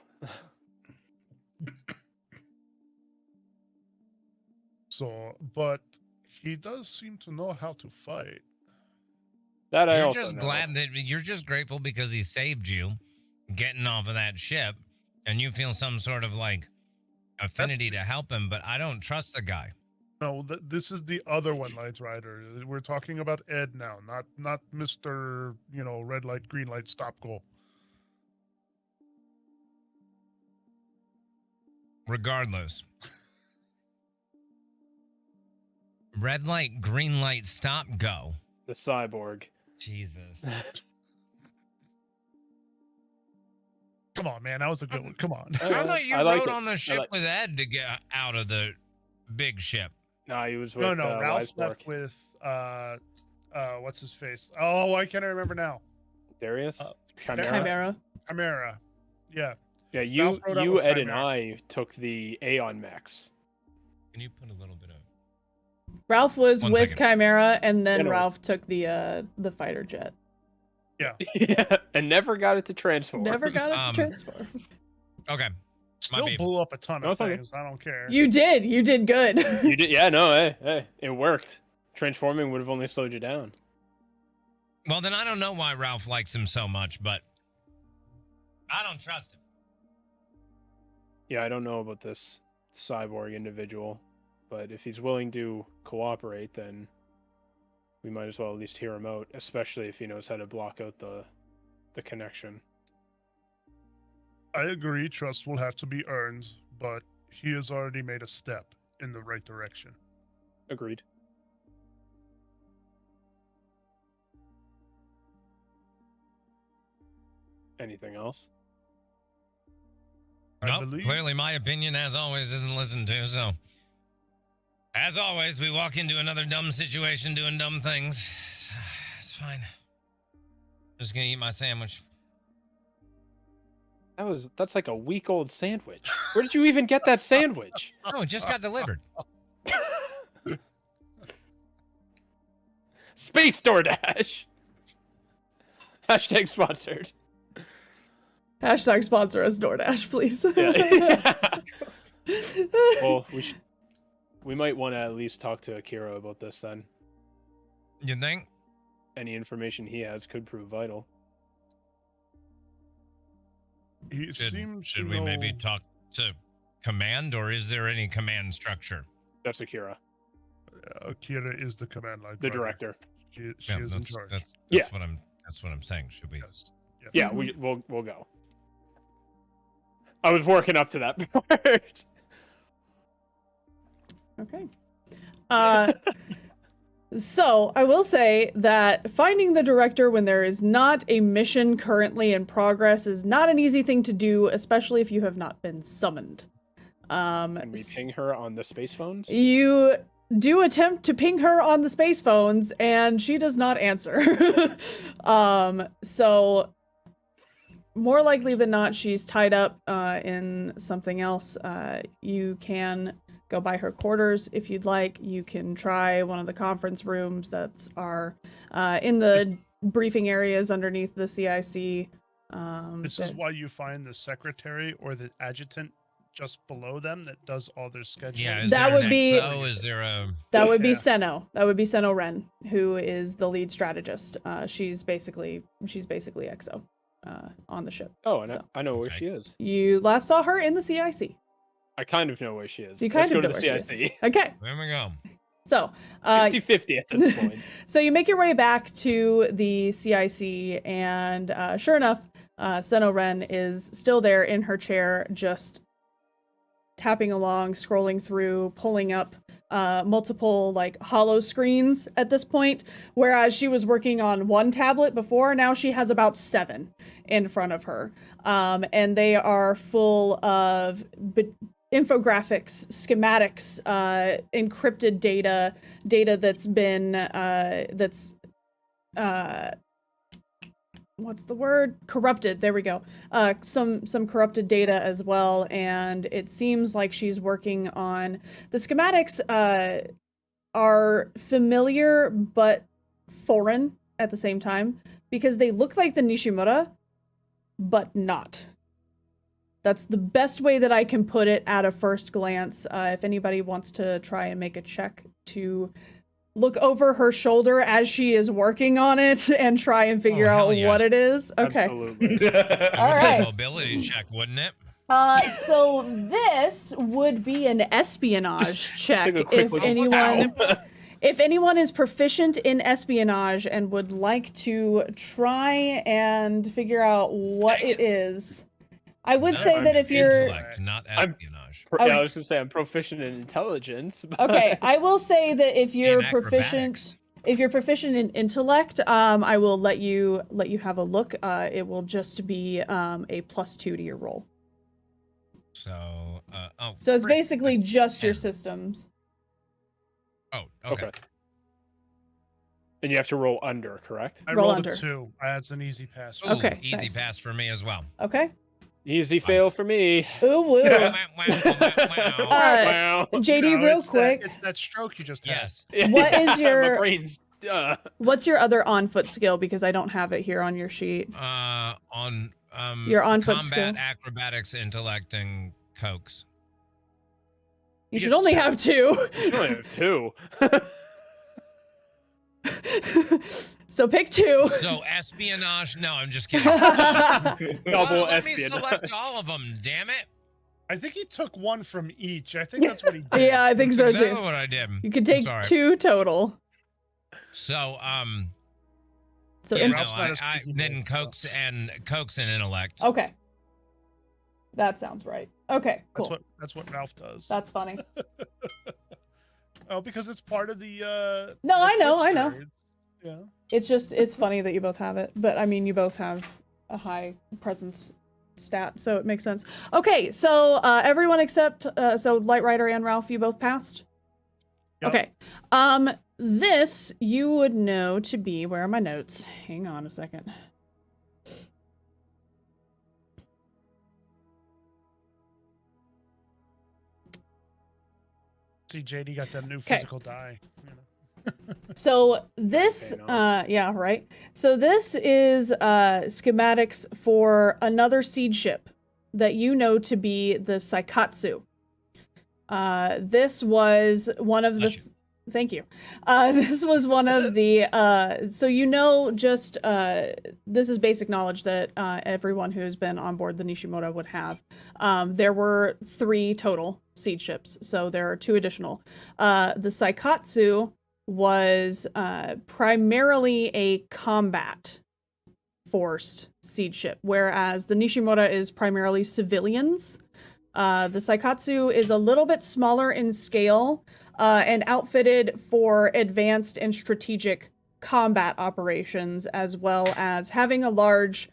So, but he does seem to know how to fight. That I You're also just know. glad that you're just grateful because he saved you getting off of that ship, and you feel some sort of like affinity to help him. But I don't trust the guy. No, this is the other one, Light Rider. We're talking about Ed now, not Mr. Red light, green light, stop, go. Regardless, red light, green light, stop, go. The cyborg. Jesus. Come on, man, that was a good one. Come on. I thought you I like rode it. on the I ship like- with Ed to get out of the big ship. No, he was with No, Ralph Weisborg. left with what's his face? Oh, I can't remember now. Darius? Chimera? Chimera. Chimera. Yeah. Yeah, you, Ralph rode out with Ed, and Chimera. I took the Aeon Mechs. Can you put a little bit of... Ralph was One with second. Chimera, and then Yeah, no. Ralph took the fighter jet. Yeah, and never got it to transform. Never got it to Um, transform. Okay. Still babe. blew up a ton No, of it's okay. things. I don't care. You did good. You did, yeah, no, hey, it worked. Transforming would have only slowed you down. Well, then I don't know why Ralph likes him so much, but I don't trust him. Yeah, I don't know about this cyborg individual, but if he's willing to cooperate, then we might as well at least hear him out, especially if he knows how to block out the connection. I agree. Trust will have to be earned, but he has already made a step in the right direction. Agreed. Anything else? I Nope, believe- clearly my opinion, as always, isn't listened to, so... As always, we walk into another dumb situation doing dumb things. It's fine. Just gonna eat my sandwich. That's like a week-old sandwich. Where did you even get that sandwich? Oh, it just got delivered. Space DoorDash. Hashtag sponsored. Hashtag sponsor us, DoorDash, please. Yeah. Well, we might want to at least talk to Akira about this then. You think? Any information he has could prove vital. He seems Should to we know... maybe talk to command, or is there any command structure? That's Akira, Akira is the command line. the director. She Yeah, is in charge. That's Yeah. what I'm saying. Should we? Yes. Yes. Yeah, we'll go. I was working up to that part. Okay. So I will say that finding the director when there is not a mission currently in progress is not an easy thing to do, especially if you have not been summoned. Can we ping her on the space phones? You do attempt to ping her on the space phones, and she does not answer. So more likely than not, she's tied up in something else. You can go by her quarters if you'd like. You can try one of the conference rooms that are in the briefing areas underneath the CIC. This is why you find the secretary or the adjutant just below them that does all their scheduling. Yeah, is That there would an be- XO? Is there a... That would be Yeah. Seno. That would be Seno Ren, who is the lead strategist. She's basically EXO on the ship. Oh, and So. I know where Okay. she is. You last saw her in the CIC. I kind of know where she is. You Let's kind go of know to the where she is. CIC. Okay, There we go. so 50-50 at this point. so you make your way back to the CIC, and sure enough, Seno Ren is still there in her chair, just tapping along, scrolling through, pulling up multiple like hollow screens at this point. Whereas she was working on one tablet before, now she has about 7 in front of her, and they are full of infographics, schematics, encrypted data that's been what's the word? Corrupted. There we go. Some corrupted data as well, and it seems like she's working on the schematics. Are familiar but foreign at the same time because they look like the Nishimura, but not. That's the best way that I can put it at a first glance. If anybody wants to try and make a check to look over her shoulder as she is working on it and try and figure hell out yes. what it is. Okay. Absolutely. All It would be right. a mobility check, wouldn't it? So this would be an espionage check sing a quick if little anyone pow. if anyone is proficient in espionage and would like to try and figure out what it is. I would No, say I'm that if you're intellect, not espionage. Yeah, I was gonna say I'm proficient in intelligence. But okay, I will say that if you're In proficient acrobatics. if you're proficient in intellect, I will let you have a look. It will just be a +2 to your roll. So, So it's great. basically just your 10. systems. Oh, okay. And you have to roll under, correct? I Roll rolled under. a 2. That's an easy pass. Ooh, Okay, easy nice. pass for me as well. Okay. Easy fail for me. Ooh woo. Wow, wow, wow. Wow. JD, No, real it's quick, It's that stroke you just had. Yes. What is your- My brain's what's your other on-foot skill? Because I don't have it here on your sheet. On Your on-foot combat, skill. acrobatics, intellect, and coax. You should only have 2. You only have 2. So pick 2. So espionage? No, I'm just kidding. Double Well, let me espionage. select all of them. Damn it! I think he took 1 from each. I think that's what he did. Yeah, I think so That's exactly too. what I did. You could take Sorry. 2 total. So So yeah, in- no, Ralph's not a I squeaky then boy, so. coax and intellect. okay. That sounds right. Okay, cool. That's what Ralph does. That's funny. Oh, because it's part of the No, the I know, quick I know. story. Yeah. It's funny that you both have it, but I mean, you both have a high presence stat, so it makes sense. Okay, so everyone except so Light Rider and Ralph, you both passed. Yep. Okay. This you would know to be, where are my notes? Hang on a second. See, JD got that new 'Kay. physical die. You know. So this, Okay, no. yeah, right. So this is schematics for another seed ship that you know to be the Saikatsu. This was one of the. Bless you. Thank you. This was one of the. So you know, just this is basic knowledge that everyone who has been on board the Nishimoto would have. There were 3 total seed ships, so there are 2 additional. The Saikatsu was primarily a combat forced seed ship, whereas the Nishimura is primarily civilians. The Saikatsu is a little bit smaller in scale and outfitted for advanced and strategic combat operations, as well as having a large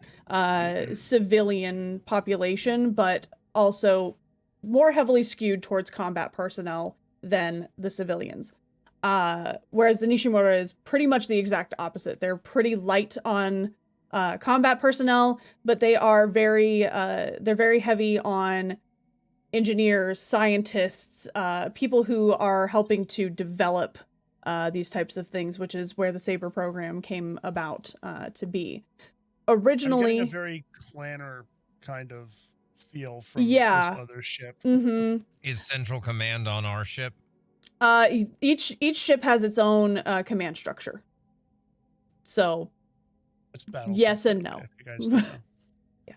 civilian population, but also more heavily skewed towards combat personnel than the civilians. Whereas the Nishimura is pretty much the exact opposite. They're pretty light on combat personnel, but they are very heavy on engineers, scientists, people who are helping to develop these types of things, which is where the Saber program came about to be. Originally, I'm getting a very clanner kind of feel from Yeah. this other ship. Is Central Command on our ship? Each ship has its own command structure. So It's battle yes and no. if you guys don't know. Yeah.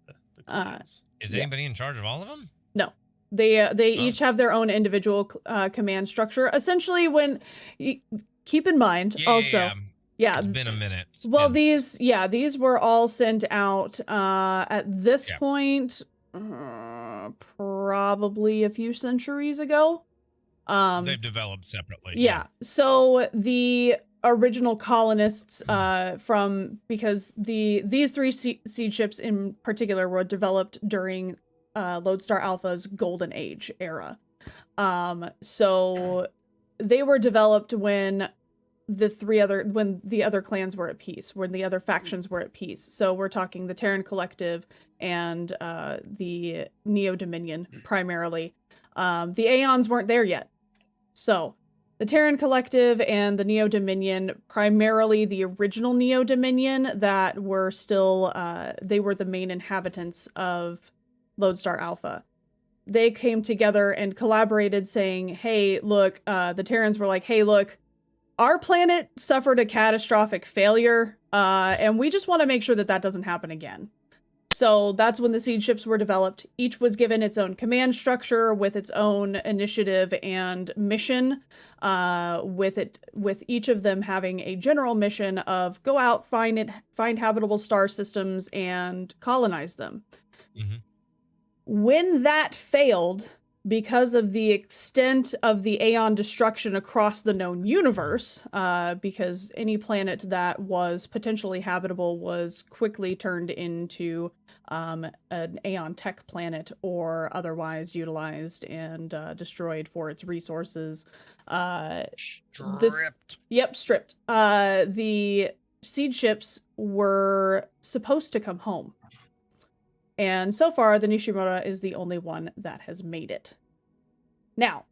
The clans. Is Yeah. anybody in charge of all of them? No, they each have their own individual command structure. Essentially, when keep in mind also, It's been a minute. Well, since- these were all sent out at this Yeah. point, probably a few centuries ago. They've developed separately. Yeah. So the original colonists because these three seed ships in particular were developed during Lodestar Alpha's golden age era. So they were developed when the other clans were at peace, when the other factions were at peace. So we're talking the Terran Collective and the Neo Dominion primarily. The Aeons weren't there yet. So the Terran Collective and the Neo Dominion, primarily the original Neo Dominion that were still, they were the main inhabitants of Lodestar Alpha. They came together and collaborated saying, hey, look, the Terrans were like, hey, look, our planet suffered a catastrophic failure, and we just want to make sure that that doesn't happen again. So that's when the seed ships were developed. Each was given its own command structure with its own initiative and mission, with each of them having a general mission of go out, find habitable star systems, and colonize them. Mm-hmm. When that failed, because of the extent of the Aeon destruction across the known universe, because any planet that was potentially habitable was quickly turned into an Aeon tech planet or otherwise utilized and destroyed for its resources. Stripped. The seed ships were supposed to come home. And so far, the Nishimura is the only one that has made it. Now,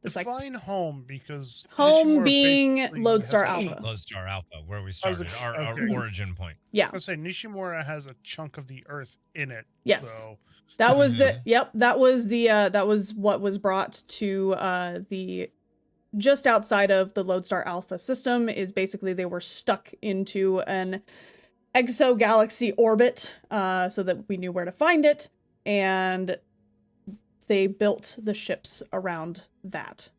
Define home, because home Nishimura being basically Lodestar has a Alpha. Lodestar Alpha, where we started, our okay. origin point. Yeah. I was gonna say Nishimura has a chunk of the Earth in it. Yes. So. That was that was what was brought to the just outside of the Lodestar Alpha system. Is basically they were stuck into an exogalaxy orbit, so that we knew where to find it, and they built the ships around that,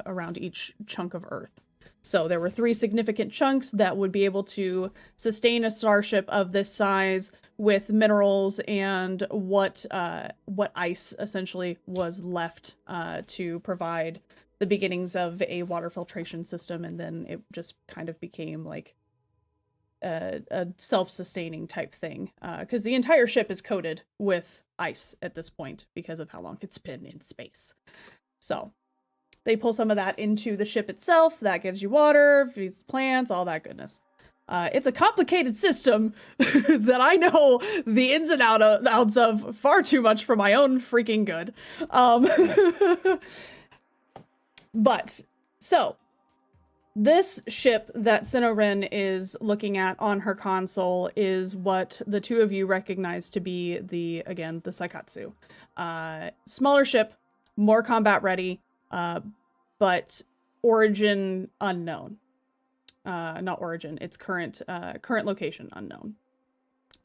around each chunk of Earth. So there were 3 significant chunks that would be able to sustain a starship of this size with minerals and what ice essentially was left to provide the beginnings of a water filtration system, and then it just kind of became like a self-sustaining type thing, because the entire ship is coated with ice at this point because of how long it's been in space. So they pull some of that into the ship itself. That gives you water, feeds plants, all that goodness. It's a complicated system that I know the ins and outs of far too much for my own freaking good. But so this ship that Sinoren is looking at on her console is what the two of you recognize to be the Saikatsu. Smaller ship, more combat ready, but origin unknown. Not origin, its current location unknown.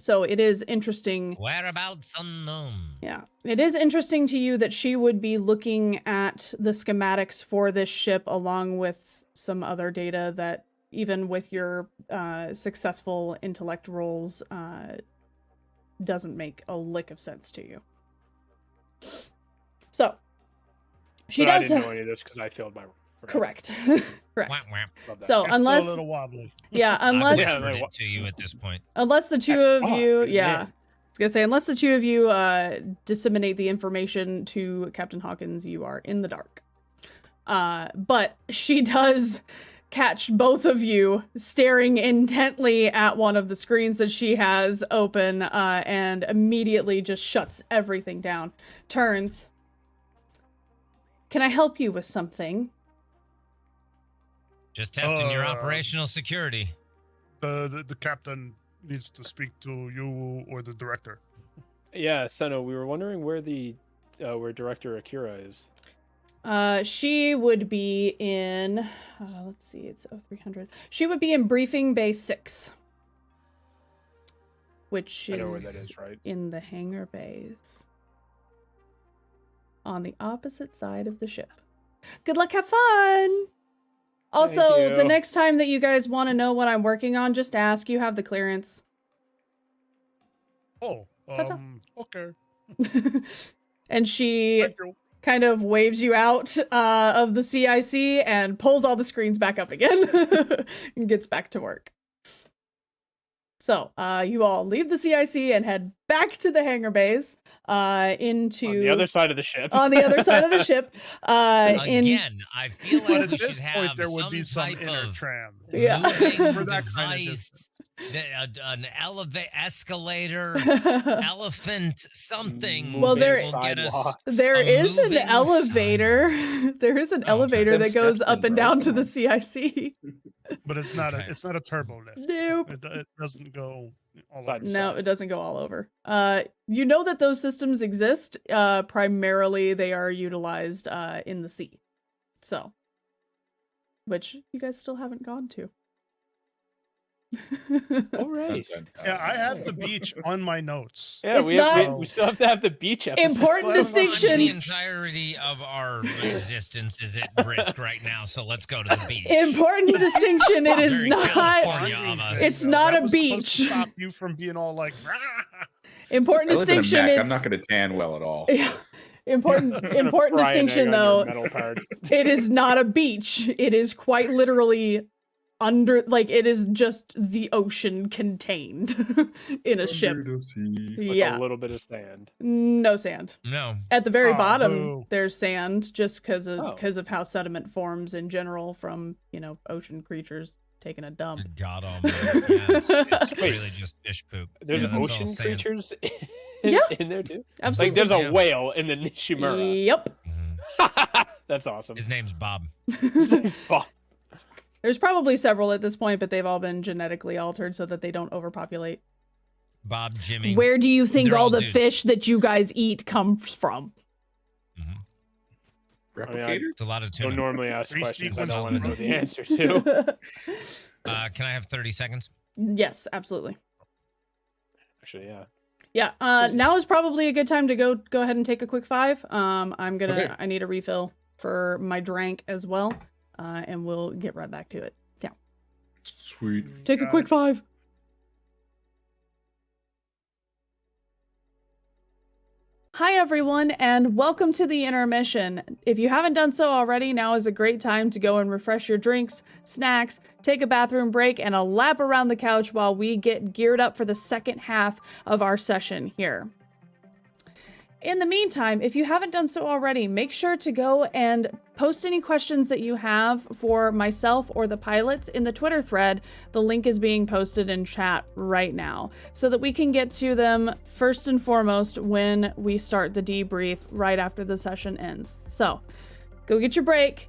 So it is interesting. Whereabouts unknown. Yeah. It is interesting to you that she would be looking at the schematics for this ship along with some other data that, even with your successful intellect rolls, doesn't make a lick of sense to you. So, she But does. I didn't know any of this because I failed my. Correct. Correct. Whap, whap. Love that. So It's unless still a little wobbly. yeah, I've unless offered it to you at this point. unless the two Excellent. of you, Oh, yeah. man. I was gonna say, unless the two of you disseminate the information to Captain Hawkins, you are in the dark. But she does catch both of you staring intently at one of the screens that she has open, and immediately just shuts everything down. Turns. Can I help you with something? Just testing your operational security. The captain needs to speak to you or the director. Yeah, Seno, we were wondering where where Director Akira is. She would be in, let's see, it's 0300. She would be in Briefing Bay 6. Which I know where is that is, right? in the hangar bays. On the opposite side of the ship. Good luck, have fun! Also, the next time that you guys want to know what I'm working on, just ask. You have the clearance. Oh, Ta-ta. okay. And she Thank you. kind of waves you out of the CIC and pulls all the screens back up again and gets back to work. So, you all leave the CIC and head back to the hangar bays, into... On the other side of the ship. On the other side of the ship. Again, I feel But like at we this should point, have there would be some type inner of tram. Yeah. moving For that kind of device, an escalator, elephant, something. Well, that there- will get us Sidewalk. There a is an moving elevator. There is an elevator that That's goes up been and down to broken. the CIC. But it's not Okay. it's not a turbo lift. Nope. It doesn't go all Side over. to No, side. it doesn't go all over. You know that those systems exist. Primarily, they are utilized in the sea. So, which you guys still haven't gone to. All right. Yeah, I have the beach on my notes. Yeah, It's we not- we still have to have the beach episode. Important distinction. The entirety of our existence is at risk right now, so let's go to the beach. Important distinction. It is Very not. California of us. It's not That a was supposed to beach. Stop you from being all like. Important I live in a distinction. mech. It's I'm not going to tan well at all. Yeah. Important Fry an distinction egg on your though. metal parts. It is not a beach. It is quite literally under, like, it is just the ocean contained in a ship. With Yeah. a little bit of sand. No sand. No. At the very Oh, bottom, boo. there's sand just because Oh. of how sediment forms in general from, ocean creatures taking a dump. God almighty. Yeah, it's Wait. really just fish poop. There's Yeah, that's all ocean sand. creatures Yeah. in there too. Absolutely. Like there's a Yeah. whale in the Nishimura. Yep. Mhm. That's awesome. His name's Bob. Oh, There's probably several at this point, but they've all been genetically altered so that they don't overpopulate. Bob, Jimmy. Where do you think They're all all the dudes. fish that you guys eat comes from? Mhm. Replicator? It's a lot of don't tuna. normally ask Three questions I sequences don't want to know of the answer to. Can I have 30 seconds? Yes, absolutely. Actually, yeah. Yeah, now is probably a good time to go ahead and take a quick 5. Okay. I need a refill for my drink as well, and we'll get right back to it. Yeah, Sweet. take a Got quick it. 5. Hi everyone, and welcome to the intermission. If you haven't done so already, now is a great time to go and refresh your drinks, snacks, take a bathroom break, and a lap around the couch while we get geared up for the second half of our session here. In the meantime, if you haven't done so already, make sure to go and post any questions that you have for myself or the pilots in the Twitter thread. The link is being posted in chat right now so that we can get to them first and foremost when we start the debrief right after the session ends. So go get your break,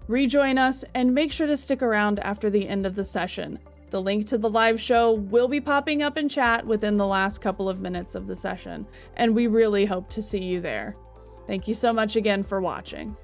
rejoin us, and make sure to stick around after the end of the session. The link to the live show will be popping up in chat within the last couple of minutes of the session, and we really hope to see you there. Thank you so much again for watching.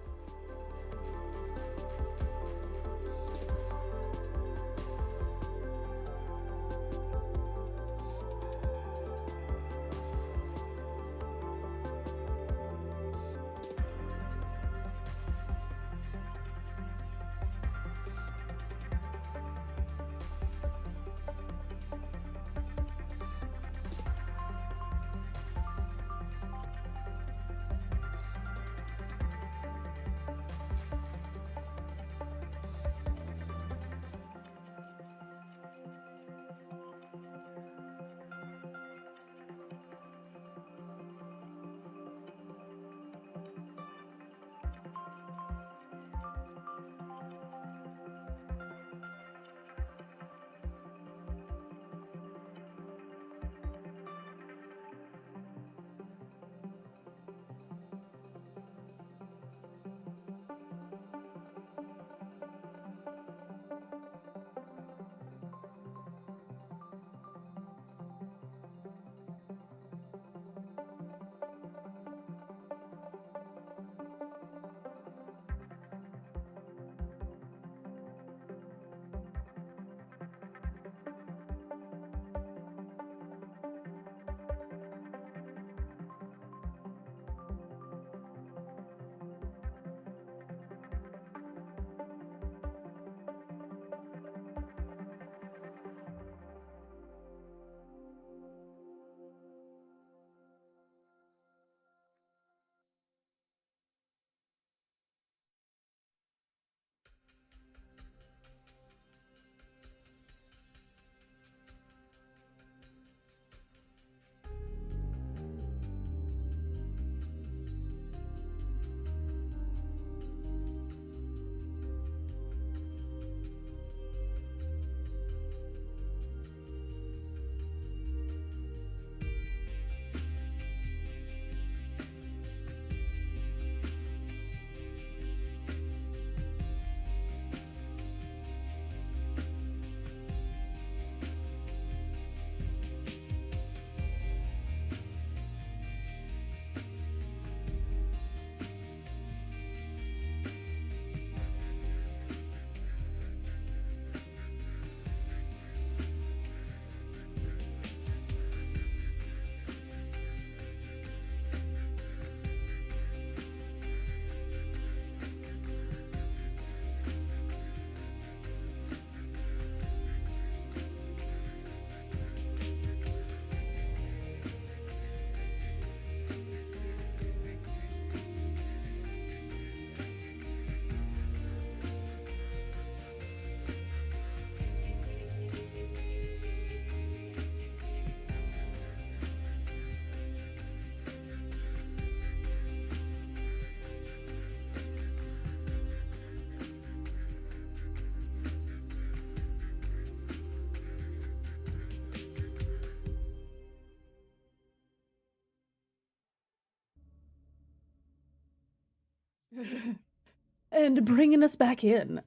And bringing us back in.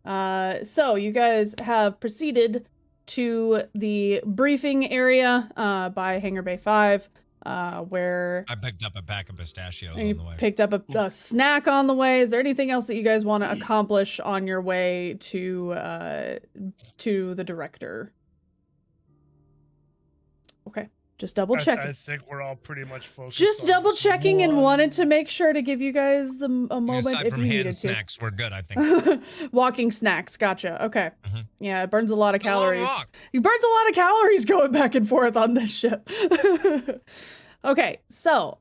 So you guys have proceeded to the briefing area by Hangar Bay 5, where I picked up a pack of pistachios you on the way. picked up a snack on the way. Is there anything else that you guys want to accomplish on your way to the director? Okay. Just double checking. I think we're all pretty much focused. Just on double this checking and one. wanted to make sure to give you guys a moment Aside if from you hand needed to. snacks, we're good, I think. Walking snacks, gotcha. Okay. Mhm. Yeah, it burns a lot of A long calories. walk. It burns a lot of calories going back and forth on this ship. Okay, so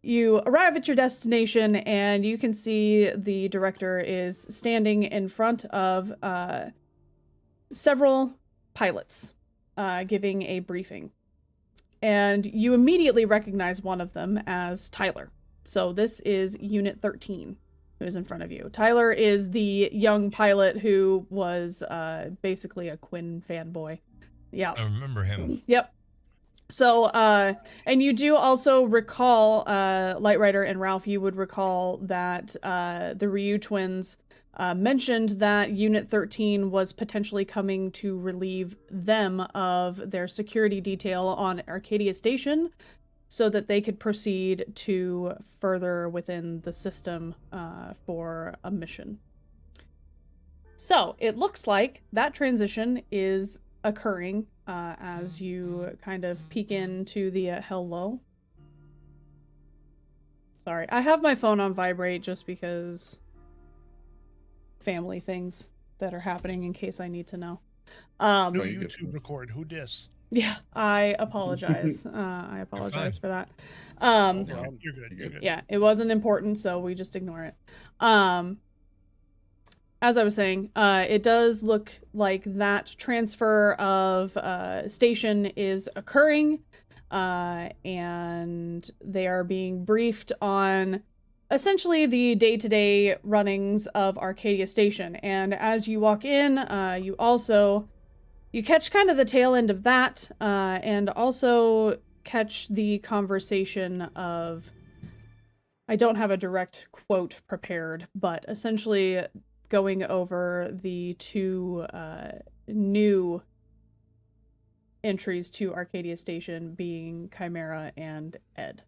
you arrive at your destination and you can see the director is standing in front of several pilots giving a briefing. And you immediately recognize one of them as Tyler. So this is Unit 13 who is in front of you. Tyler is the young pilot who was basically a Quinn fanboy. Yeah. I remember him. Yep. So, and you do also recall, Light Rider and Ralph, you would recall that the Ryu twins mentioned that Unit 13 was potentially coming to relieve them of their security detail on Arcadia Station so that they could proceed to further within the system for a mission. So it looks like that transition is occurring as you kind of peek into the hello. Sorry, I have my phone on vibrate just because family things that are happening in case I need to know. No Oh, you YouTube record. Who dis? Yeah, I apologize. I apologize for that. You're good. You're good. Yeah, it wasn't important, so we just ignore it. As I was saying, it does look like that transfer of station is occurring, and they are being briefed on essentially the day-to-day runnings of Arcadia Station. And as you walk in, you catch kind of the tail end of that, and also catch the conversation of, I don't have a direct quote prepared, but essentially going over the two new entries to Arcadia Station being Chimera and Ed.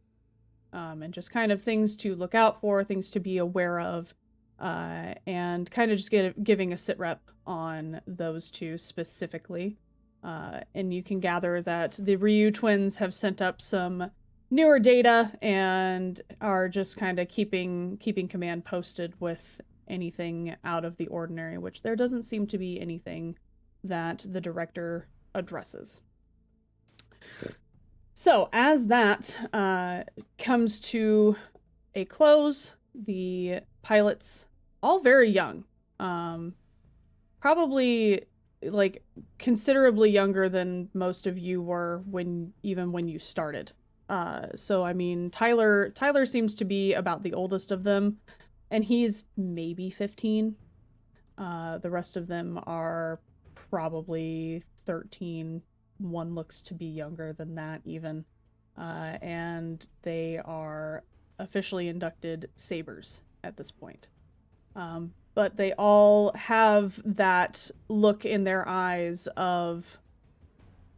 And just kind of things to look out for, things to be aware of, and kind of just giving a sit rep on those two specifically. And you can gather that the Ryu twins have sent up some newer data and are just kind of keeping command posted with anything out of the ordinary, which there doesn't seem to be anything that the director addresses. So as that comes to a close, the pilots, all very young, probably like considerably younger than most of you were when you started. So I mean, Tyler seems to be about the oldest of them, and he's maybe 15. The rest of them are probably 13. One looks to be younger than that even. And they are officially inducted Sabers at this point. But they all have that look in their eyes of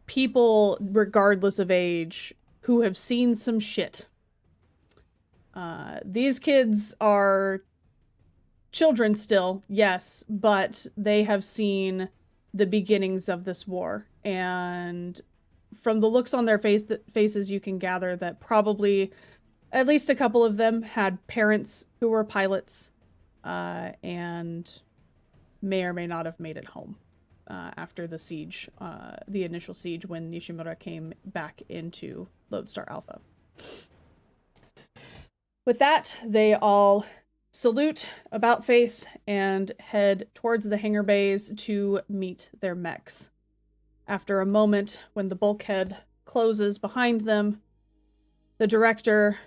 people, regardless of age, who have seen some shit. These kids are children still, yes, but they have seen the beginnings of this war. And from the looks on their faces, you can gather that probably at least a couple of them had parents who were pilots, and may or may not have made it home after the siege, the initial siege when Nishimura came back into Lodestar Alpha. With that, they all salute, about face, and head towards the hangar bays to meet their mechs. After a moment, when the bulkhead closes behind them, the director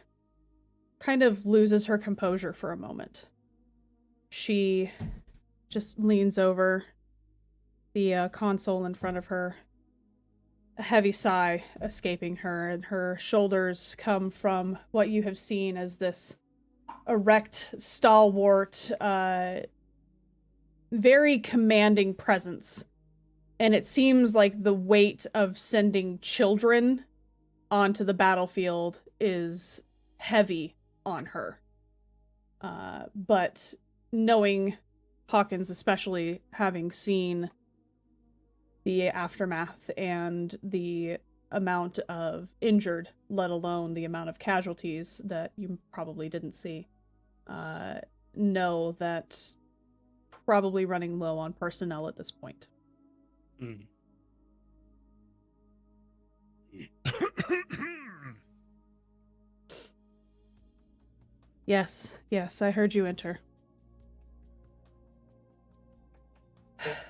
kind of loses her composure for a moment. She just leans over the console in front of her, a heavy sigh escaping her, and her shoulders come from what you have seen as this erect, stalwart, very commanding presence. And it seems like the weight of sending children onto the battlefield is heavy on her. But knowing Hawkins, especially having seen the aftermath and the amount of injured, let alone the amount of casualties that you probably didn't see, know that probably running low on personnel at this point. Mm. Yes, I heard you enter.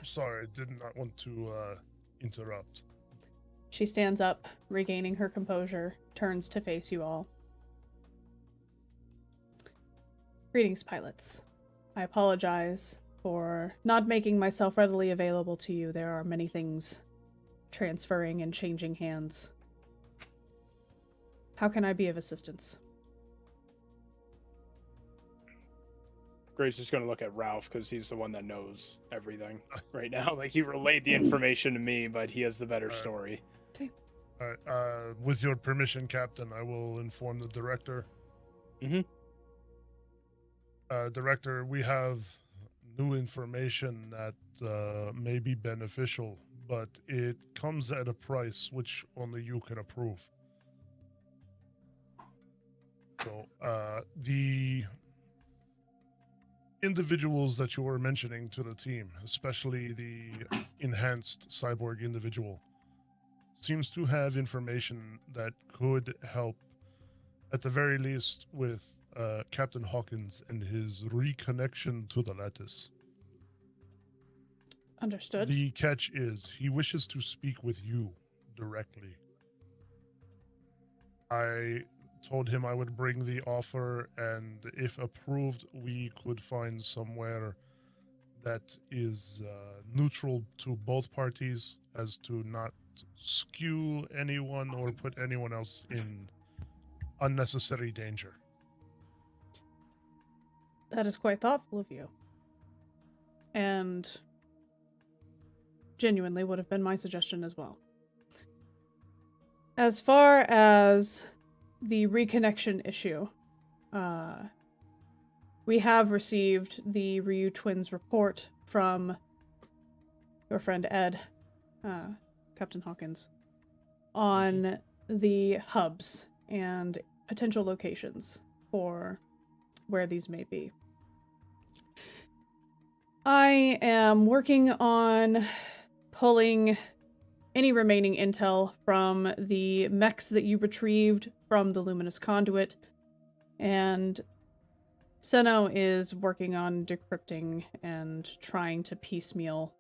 Sorry, I did not want to interrupt. She stands up, regaining her composure, turns to face you all. Greetings, pilots. I apologize for not making myself readily available to you. There are many things transferring and changing hands. How can I be of assistance? Grace is going to look at Ralph because he's the one that knows everything right now. Like, he relayed the information to me, but he has the better story. Okay. All right, with your permission, Captain, I will inform the director. Mm-hmm. Director, we have new information that may be beneficial, but it comes at a price which only you can approve. So, the individuals that you were mentioning to the team, especially the enhanced cyborg individual, seems to have information that could help, at the very least, with Captain Hawkins and his reconnection to the lattice. Understood. The catch is, he wishes to speak with you directly. I told him I would bring the offer, and if approved, we could find somewhere that is neutral to both parties, as to not skew anyone or put anyone else in unnecessary danger. That is quite thoughtful of you. And genuinely would have been my suggestion as well. As far as the reconnection issue, we have received the Ryu twins report from your friend Ed, Captain Hawkins, on the hubs and potential locations for where these may be. I am working on pulling any remaining intel from the mechs that you retrieved from the Luminous Conduit, and Seno is working on decrypting and trying to piecemeal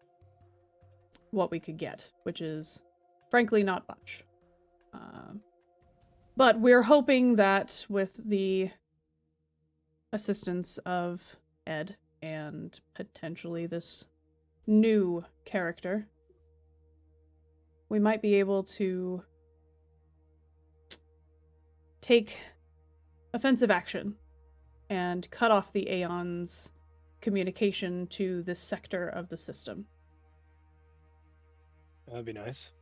what we could get, which is, frankly, not much. But we're hoping that with the assistance of Ed and potentially this new character, we might be able to take offensive action and cut off the Aeon's communication to this sector of the system. That'd be nice.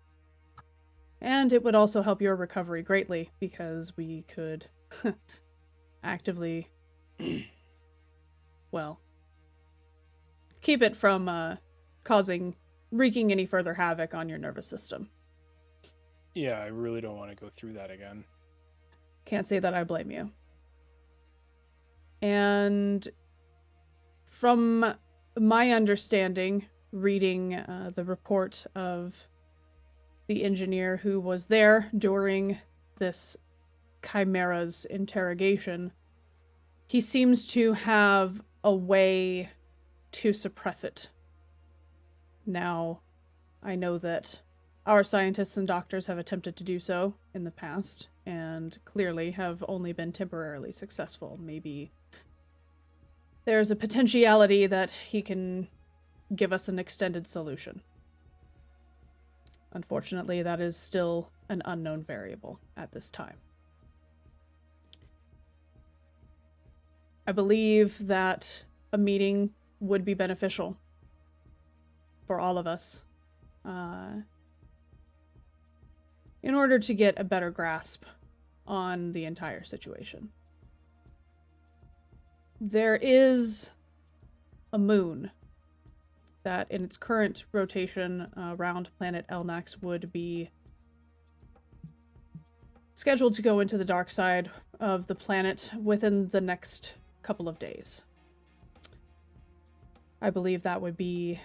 And it would also help your recovery greatly, because we could actively, well, keep it from wreaking any further havoc on your nervous system. Yeah, I really don't want to go through that again. Can't say that I blame you. And from my understanding, reading the report of the engineer who was there during this Chimera's interrogation, he seems to have a way to suppress it. Now, I know that our scientists and doctors have attempted to do so in the past, and clearly have only been temporarily successful. Maybe there's a potentiality that he can give us an extended solution. Unfortunately, that is still an unknown variable at this time. I believe that a meeting would be beneficial for all of us in order to get a better grasp on the entire situation. There is a moon that in its current rotation around planet Elnax would be scheduled to go into the dark side of the planet within the next couple of days. I believe that would be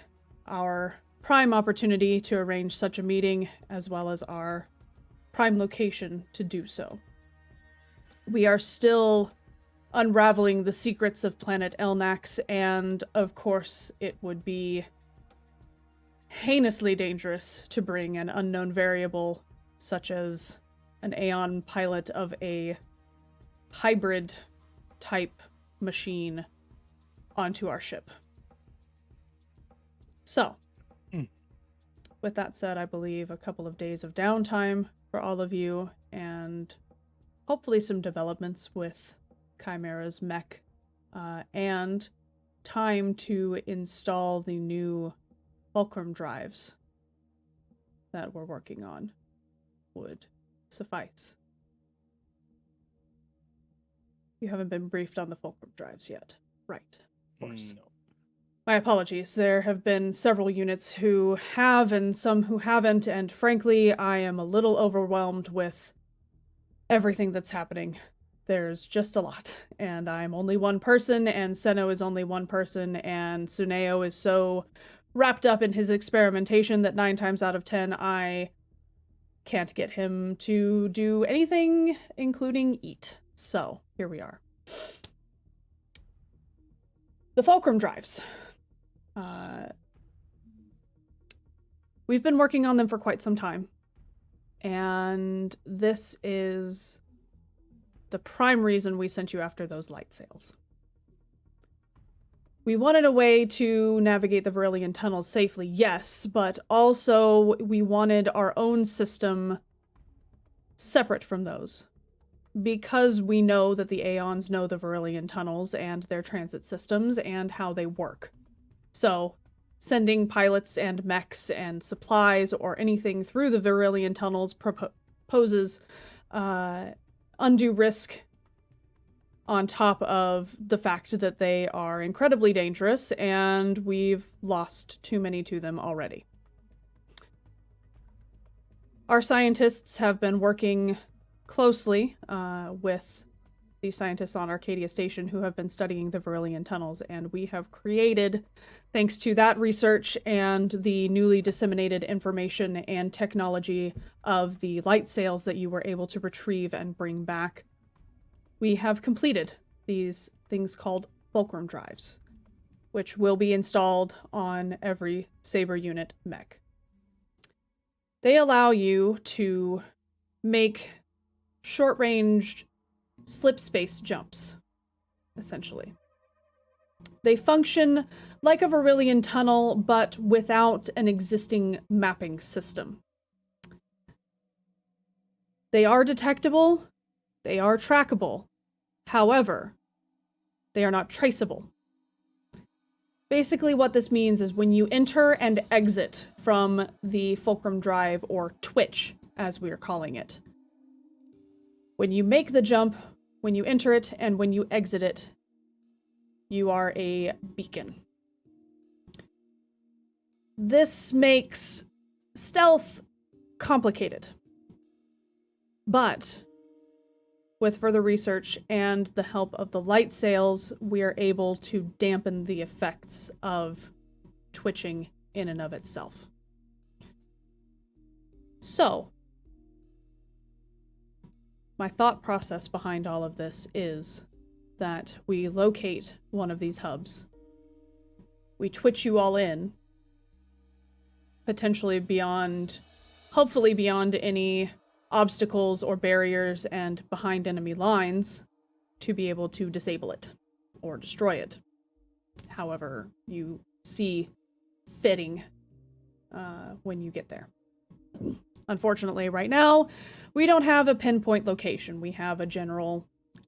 our prime opportunity to arrange such a meeting, as well as our prime location to do so. We are still unraveling the secrets of planet Elnax, and of course it would be heinously dangerous to bring an unknown variable such as an Aeon pilot of a hybrid type machine onto our ship. So, with that said, I believe a couple of days of downtime for all of you, and hopefully some developments with Chimera's mech, and time to install the new Fulcrum Drives that we're working on would suffice. You haven't been briefed on the Fulcrum Drives yet, right? Of course. No. My apologies. There have been several units who have and some who haven't, and frankly, I am a little overwhelmed with everything that's happening. There's just a lot, and I'm only one person, and Seno is only one person, and Tsuneo is so wrapped up in his experimentation that 9 times out of 10 I can't get him to do anything, including eat. So, here we are. The Fulcrum Drives. We've been working on them for quite some time, and this is the prime reason we sent you after those light sails. We wanted a way to navigate the Virillion tunnels safely, yes, but also we wanted our own system separate from those, because we know that the Aeons know the Virillion tunnels and their transit systems and how they work. So, sending pilots and mechs and supplies or anything through the Virillion tunnels poses undue risk, on top of the fact that they are incredibly dangerous, and we've lost too many to them already. Our scientists have been working closely with the scientists on Arcadia Station who have been studying the Virillion tunnels, and we have created, thanks to that research and the newly disseminated information and technology of the light sails that you were able to retrieve and bring back, we have completed these things called Fulcrum Drives, which will be installed on every Saber unit mech. They allow you to make short-range slip space jumps, essentially. They function like a Virillion tunnel, but without an existing mapping system. They are detectable, they are trackable. However, they are not traceable. Basically what this means is when you enter and exit from the Fulcrum Drive, or Twitch, as we are calling it, when you make the jump, when you enter it, and when you exit it, you are a beacon. This makes stealth complicated. But with further research and the help of the light sails, we are able to dampen the effects of twitching in and of itself. So, my thought process behind all of this is that we locate one of these hubs, we twitch you all in, potentially beyond, hopefully beyond any obstacles or barriers and behind enemy lines, to be able to disable it or destroy it. However you see fitting when you get there. Unfortunately, right now, we don't have a pinpoint location. We have a general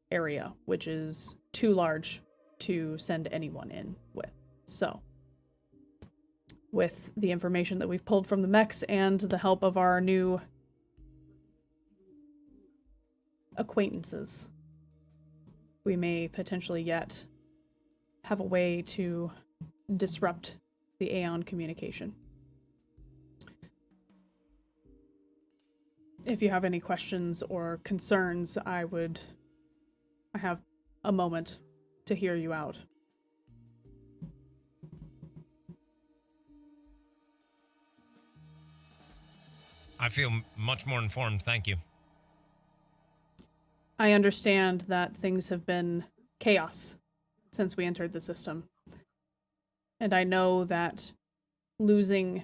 area, which is too large to send anyone in with. So, with the information that we've pulled from the mechs and the help of our new acquaintances, we may potentially yet have a way to disrupt the Aeon communication. If you have any questions or concerns, I have a moment to hear you out. I feel much more informed, thank you. I understand that things have been chaos since we entered the system. And I know that losing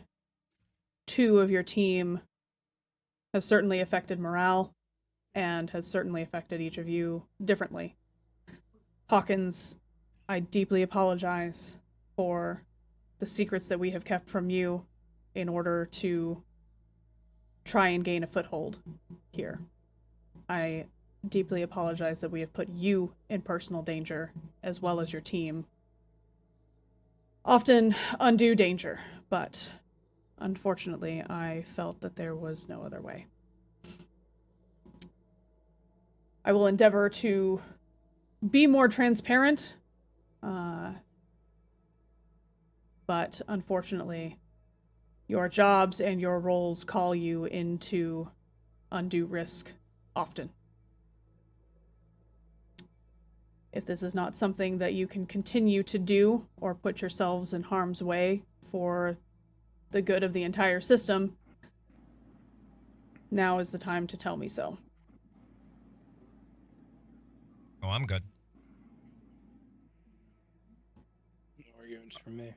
2 of your team has certainly affected morale and has certainly affected each of you differently. Hawkins, I deeply apologize for the secrets that we have kept from you in order to try and gain a foothold here. I deeply apologize that we have put you in personal danger, as well as your team. Often undue danger, but unfortunately, I felt that there was no other way. I will endeavor to be more transparent, but unfortunately, your jobs and your roles call you into undue risk often. If this is not something that you can continue to do or put yourselves in harm's way for the good of the entire system, now is the time to tell me so. Oh, I'm good. No arguments from me.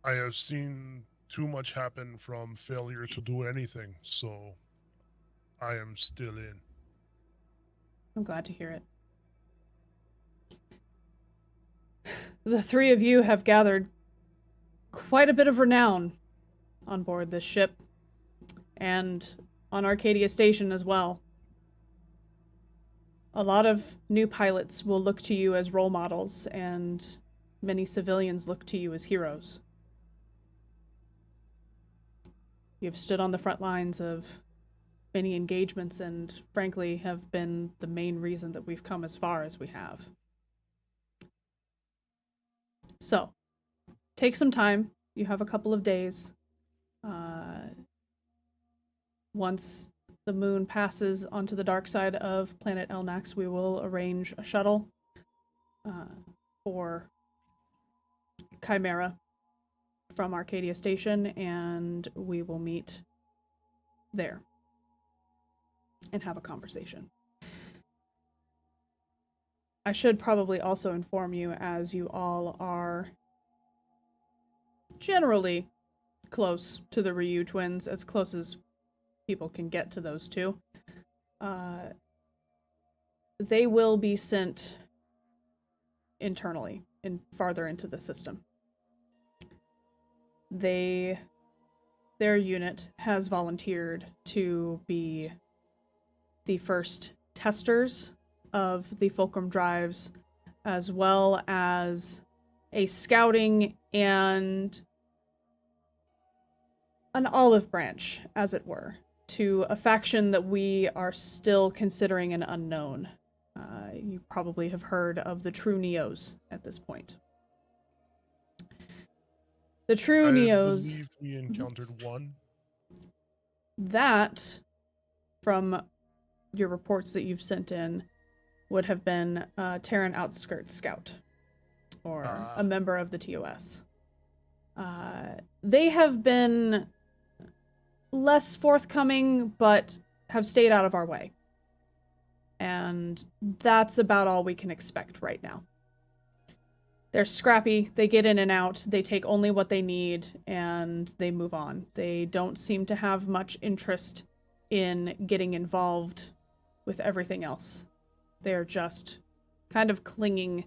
I have seen too much happen from failure to do anything, so I am still in. I'm glad to hear it. The 3 of you have gathered quite a bit of renown on board this ship, and on Arcadia Station as well. A lot of new pilots will look to you as role models, and many civilians look to you as heroes. You've stood on the front lines of many engagements and, frankly, have been the main reason that we've come as far as we have. So, take some time. You have a couple of days. Once the moon passes onto the dark side of planet Elnax, we will arrange a shuttle for Chimera from Arcadia Station, and we will meet there and have a conversation. I should probably also inform you, as you all are generally close to the Ryu twins, as close as people can get to those 2. They will be sent internally and farther into the system. Their unit has volunteered to be the first testers of the Fulcrum Drives, as well as a scouting and an olive branch, as it were, to a faction that we are still considering an unknown. You probably have heard of the True Neos at this point. The True I Neos... believe we encountered one. That, from your reports that you've sent in, would have been a Terran Outskirts Scout, or a member of the TOS. They have been less forthcoming, but have stayed out of our way. And that's about all we can expect right now. They're scrappy, they get in and out, they take only what they need, and they move on. They don't seem to have much interest in getting involved with everything else. They're just kind of clinging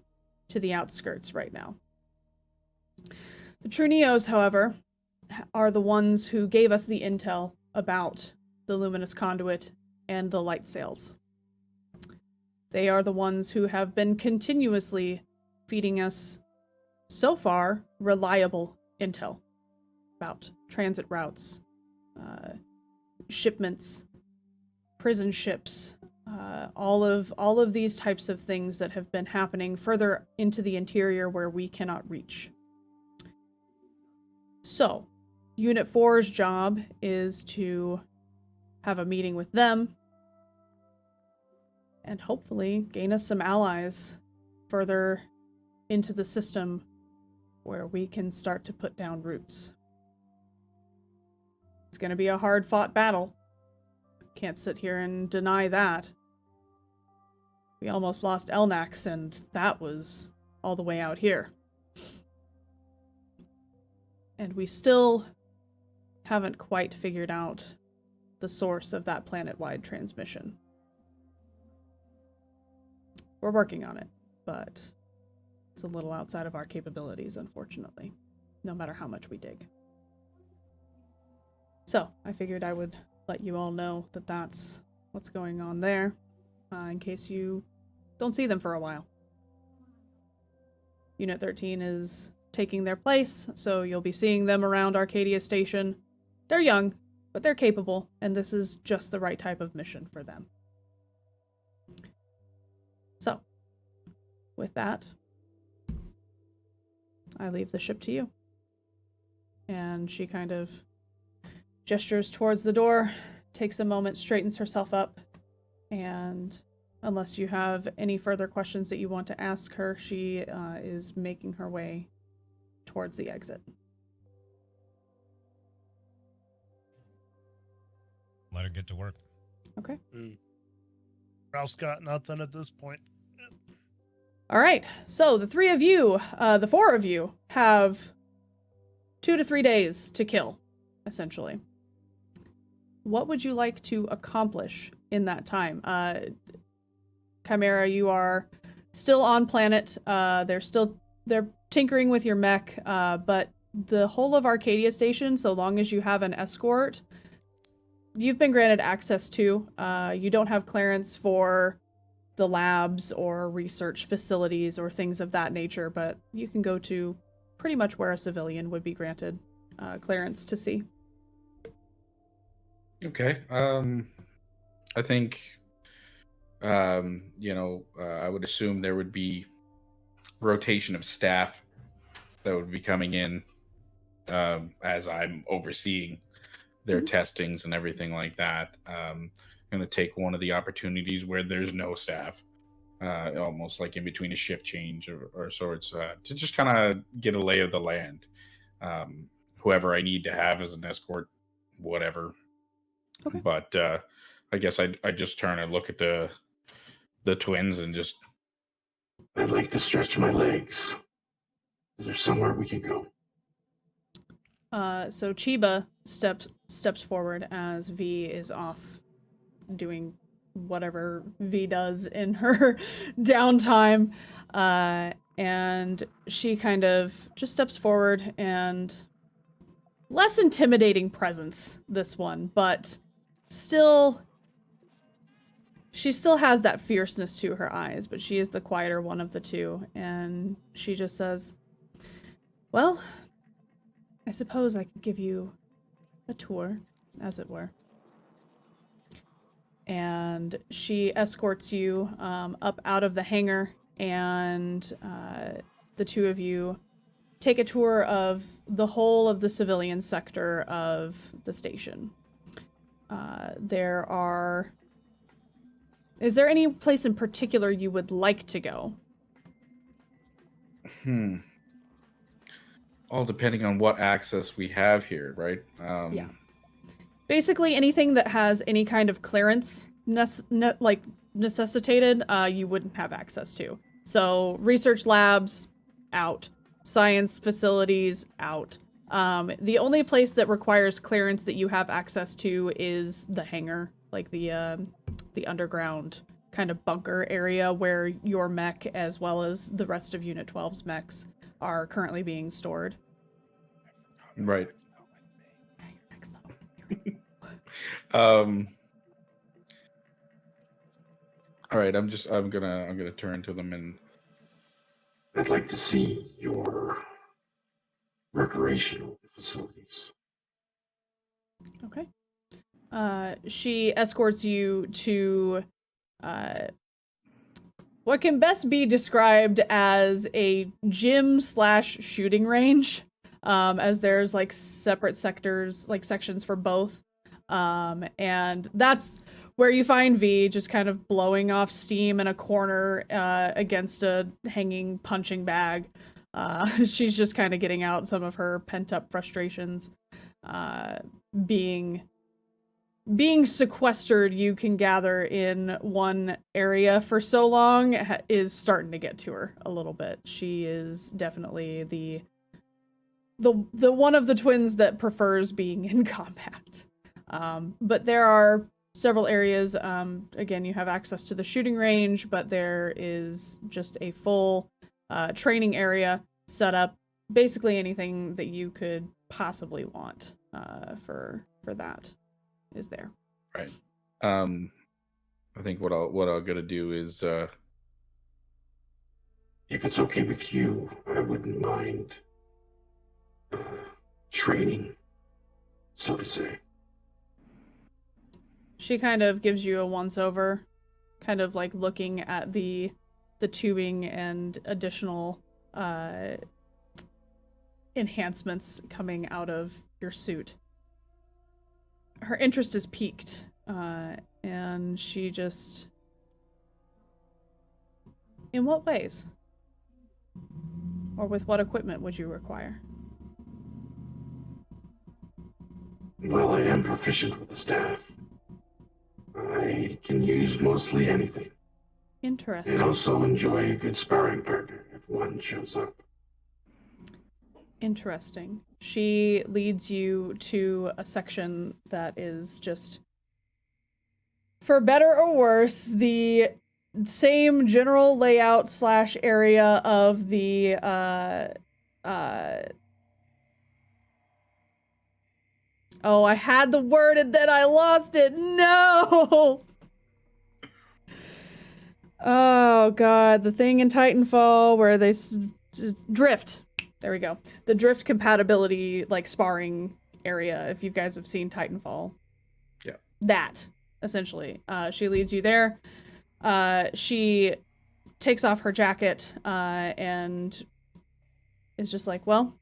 to the outskirts right now. The True Neos, however, are the ones who gave us the intel about the Luminous Conduit and the light sails. They are the ones who have been continuously feeding us, so far, reliable intel about transit routes, shipments, prison ships, all of these types of things that have been happening further into the interior where we cannot reach. So, Unit 4's job is to have a meeting with them and hopefully gain us some allies further into the system where we can start to put down roots. It's going to be a hard-fought battle. Can't sit here and deny that. We almost lost Elnax, and that was all the way out here. And we still haven't quite figured out the source of that planet-wide transmission. We're working on it, but it's a little outside of our capabilities, unfortunately, no matter how much we dig. So, I figured I would let you all know that that's what's going on there, in case you don't see them for a while. Unit 13 is taking their place, so you'll be seeing them around Arcadia Station. They're young, but they're capable, and this is just the right type of mission for them. So, with that, I leave the ship to you. And she kind of gestures towards the door, takes a moment, straightens herself up, and unless you have any further questions that you want to ask her, she is making her way towards the exit. Let her get to work. Okay. Ralph's got nothing at this point. All right. So the the four of you have 2 to 3 days to kill, essentially. What would you like to accomplish in that time? Chimera, you are still on planet. They're tinkering with your mech, but the whole of Arcadia Station, so long as you have an escort, you've been granted access to. You don't have clearance for the labs or research facilities or things of that nature, but you can go to pretty much where a civilian would be granted clearance to see. Okay. I think, I would assume there would be rotation of staff that would be coming in as I'm overseeing their testings and everything like that. I'm going to take one of the opportunities where there's no staff, almost like in between a shift change or sorts, to just kind of get a lay of the land. Whoever I need to have as an escort, whatever. Okay. But I guess I just turn and look at the twins and just... I'd like to stretch my legs. Is there somewhere we could go? So Chiba steps forward as V is off doing whatever V does in her downtime. And she kind of just steps forward, and less intimidating presence, this one, but she still has that fierceness to her eyes, but she is the quieter one of the two, and she just says, well, I suppose I could give you a tour, as it were. And she escorts you up out of the hangar, and the two of you take a tour of the whole of the civilian sector of the station. Is there any place in particular you would like to go? All depending on what access we have here, right? Yeah. Basically, anything that has any kind of clearance necessitated, you wouldn't have access to. So, research labs, out. Science facilities, out. The only place that requires clearance that you have access to is the hangar, like the underground kind of bunker area where your mech, as well as the rest of Unit 12's mechs, are currently being stored. Right. All right, I'm gonna turn to them and I'd like to see your recreational facilities. Okay. She escorts you to what can best be described as a gym / shooting range, as there's like separate sectors, like sections for both. And that's where you find V just kind of blowing off steam in a corner against a hanging punching bag. She's just kind of getting out some of her pent-up frustrations. Being sequestered, you can gather, in one area for so long is starting to get to her a little bit. She is definitely the one of the twins that prefers being in combat. But there are several areas. Again, you have access to the shooting range, but there is just a full training area set up. Basically anything that you could possibly want for that is there. right. I think what I'm gonna do is If it's okay with you, I wouldn't mind training, so to say. She kind of gives you a once-over, kind of like looking at the tubing and additional enhancements coming out of your suit. Her interest is piqued, and she just... In what ways? Or with what equipment would you require? Well, I am proficient with the staff. I can use mostly anything. Interesting. And also enjoy a good sparring partner if one shows up. Interesting. She leads you to a section that is just, for better or worse, the same general layout / area of the oh, I had the word and then I lost it. No. Oh god, the thing in Titanfall where they drift. There we go. The drift compatibility, like, sparring area, if you guys have seen Titanfall. Yeah. That, essentially. She leads you there. She takes off her jacket, and is just like, well,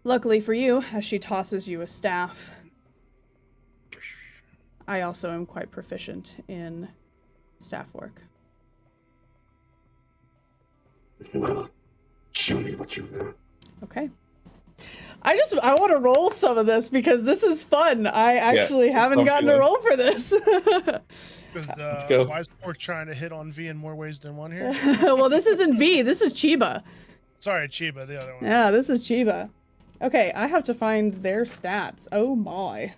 luckily for you, as she tosses you a staff, I also am quite proficient in staff work. Well, show me what you got. Okay. I want to roll some of this because this is fun. I actually haven't gotten a roll for this. Let's go. Why is Pork trying to hit on V in more ways than one here? Well, this isn't V. This is Chiba. Sorry, Chiba, the other one. Yeah, this is Chiba. Okay, I have to find their stats. Oh my.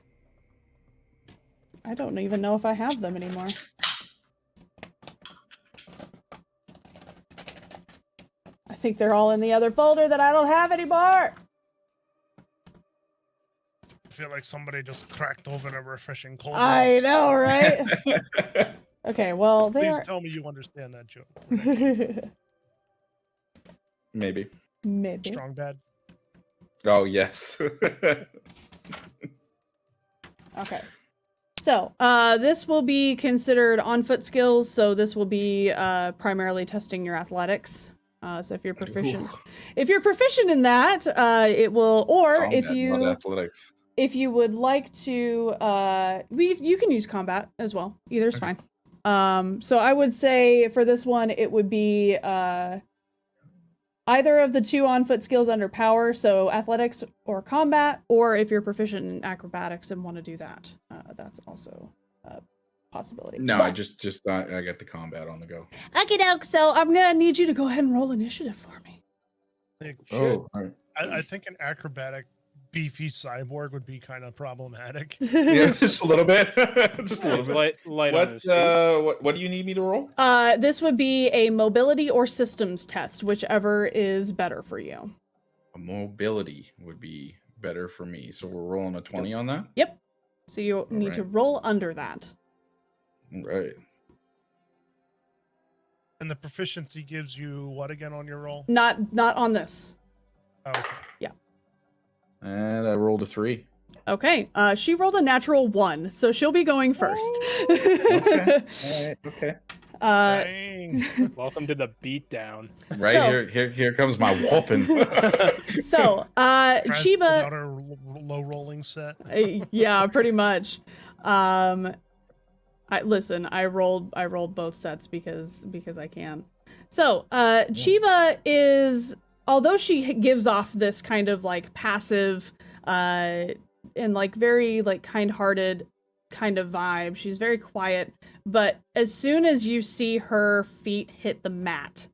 I don't even know if I have them anymore. I think they're all in the other folder that I don't have anymore. I feel like somebody just cracked open a refreshing cold. I Roast. know, right? Okay, well, they Please are... tell me you understand that joke. Right? maybe. Maybe. Strong bad. Oh yes. Okay. So, this will be considered on-foot skills, so this will be primarily testing your athletics. So if you're proficient, in that, it will, or Combat, if you, not athletics. if you would like to, you can use combat as well. Either's fine. So I would say for this one, it would be, either of the two on-foot skills under power, so athletics or combat, or if you're proficient in acrobatics and want to do that, that's also a possibility. No, But, I just I got the combat on the go. okay, doke. So I'm gonna need you to go ahead and roll initiative for me. Like, Oh, all right. I think an acrobatic, beefy cyborg would be kind of problematic. Yeah, just a little bit. Just a little bit. Light on his feet. What do you need me to roll? This would be a mobility or systems test, whichever is better for you. A mobility would be better for me. So we're rolling a 20 on that. Yep. So you need to right. roll under that. All right. And the proficiency gives you what again on your roll? Not on this. Oh, okay. And I rolled a 3. Okay. She rolled a natural 1, so she'll be going first. Okay. All right. Okay. Dang. Welcome to the beatdown. Right, So- here comes my whooping. So, Traz pulled Chiba, out her low rolling set. yeah, pretty much. I rolled both sets because I can. So, Chiba is, although she gives off this kind of like passive, and like very like kind-hearted kind of vibe. She's very quiet, but as soon as you see her feet hit the mat,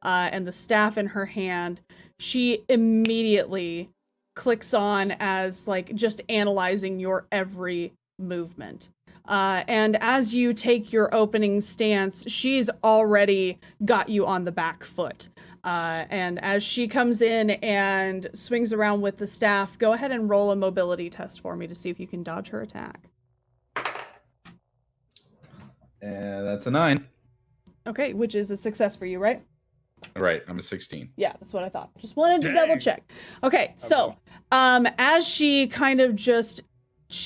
and the staff in her hand, she immediately clicks on as like just analyzing your every movement. And as you take your opening stance, she's already got you on the back foot. And as she comes in and swings around with the staff, go ahead and roll a mobility test for me to see if you can dodge her attack. And that's a 9. Okay, which is a success for you, right? Right, I'm a 16. Yeah, that's what I thought. Just wanted to Dang. double check. Okay, so as she kind of just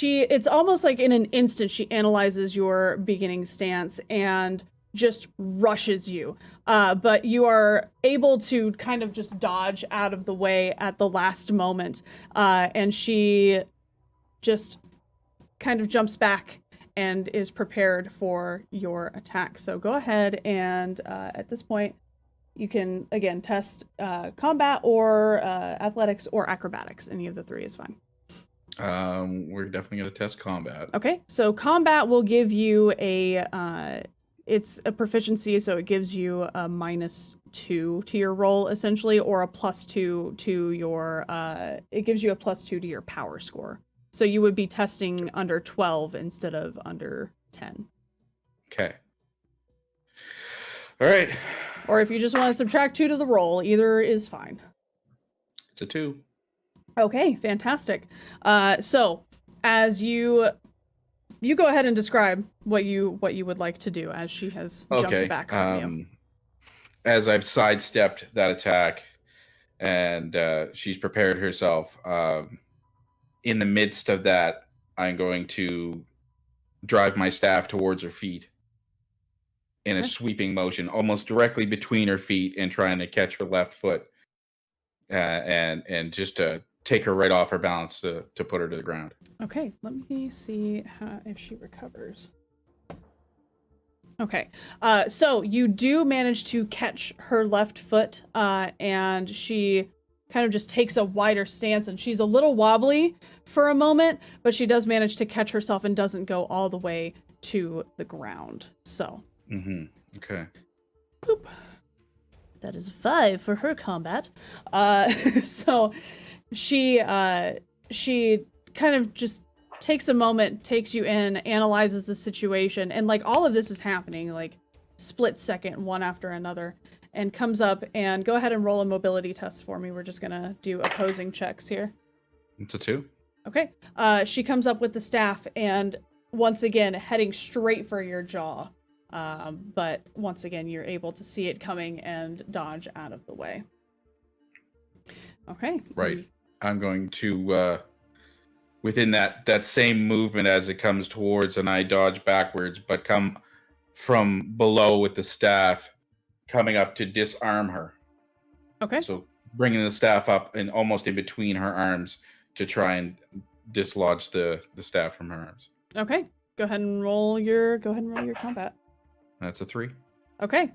it's almost like in an instant she analyzes your beginning stance and just rushes you. But you are able to kind of just dodge out of the way at the last moment. And she just kind of jumps back and is prepared for your attack. So go ahead and at this point, you can, again, test combat or athletics or acrobatics. Any of the three is fine. We're definitely going to test combat. Okay, so combat will give you it's a proficiency, so it gives you a -2 to your roll, essentially, or a +2 to your, it gives you a +2 to your power score. So you would be testing under 12 instead of under 10. Okay. All right. Or if you just want to subtract 2 to the roll, either is fine. It's a 2. Okay, fantastic. So as you go ahead and describe what you would like to do as she has jumped back from you. As I've sidestepped that attack and she's prepared herself, in the midst of that, I'm going to drive my staff towards her feet in a sweeping motion, almost directly between her feet, and trying to catch her left foot and just to take her right off her balance to put her to the ground. Okay, let me see if she recovers. Okay, so you do manage to catch her left foot, and she kind of just takes a wider stance, and she's a little wobbly for a moment, but she does manage to catch herself and doesn't go all the way to the ground. So. Mm-hmm. Okay. Boop. That is 5 for her combat. So she kind of just takes a moment, takes you in, analyzes the situation, and like all of this is happening like split second, one after another, and comes up and go ahead and roll a mobility test for me. We're just gonna do opposing checks here. It's a 2. Okay. She comes up with the staff and once again heading straight for your jaw. But once again, you're able to see it coming and dodge out of the way. Okay. Right. I'm going to, within that same movement as it comes towards, and I dodge backwards, but come from below with the staff, coming up to disarm her. Okay. So bringing the staff up and almost in between her arms to try and dislodge the staff from her arms. Okay. Go ahead and roll your combat. That's a 3. Okay.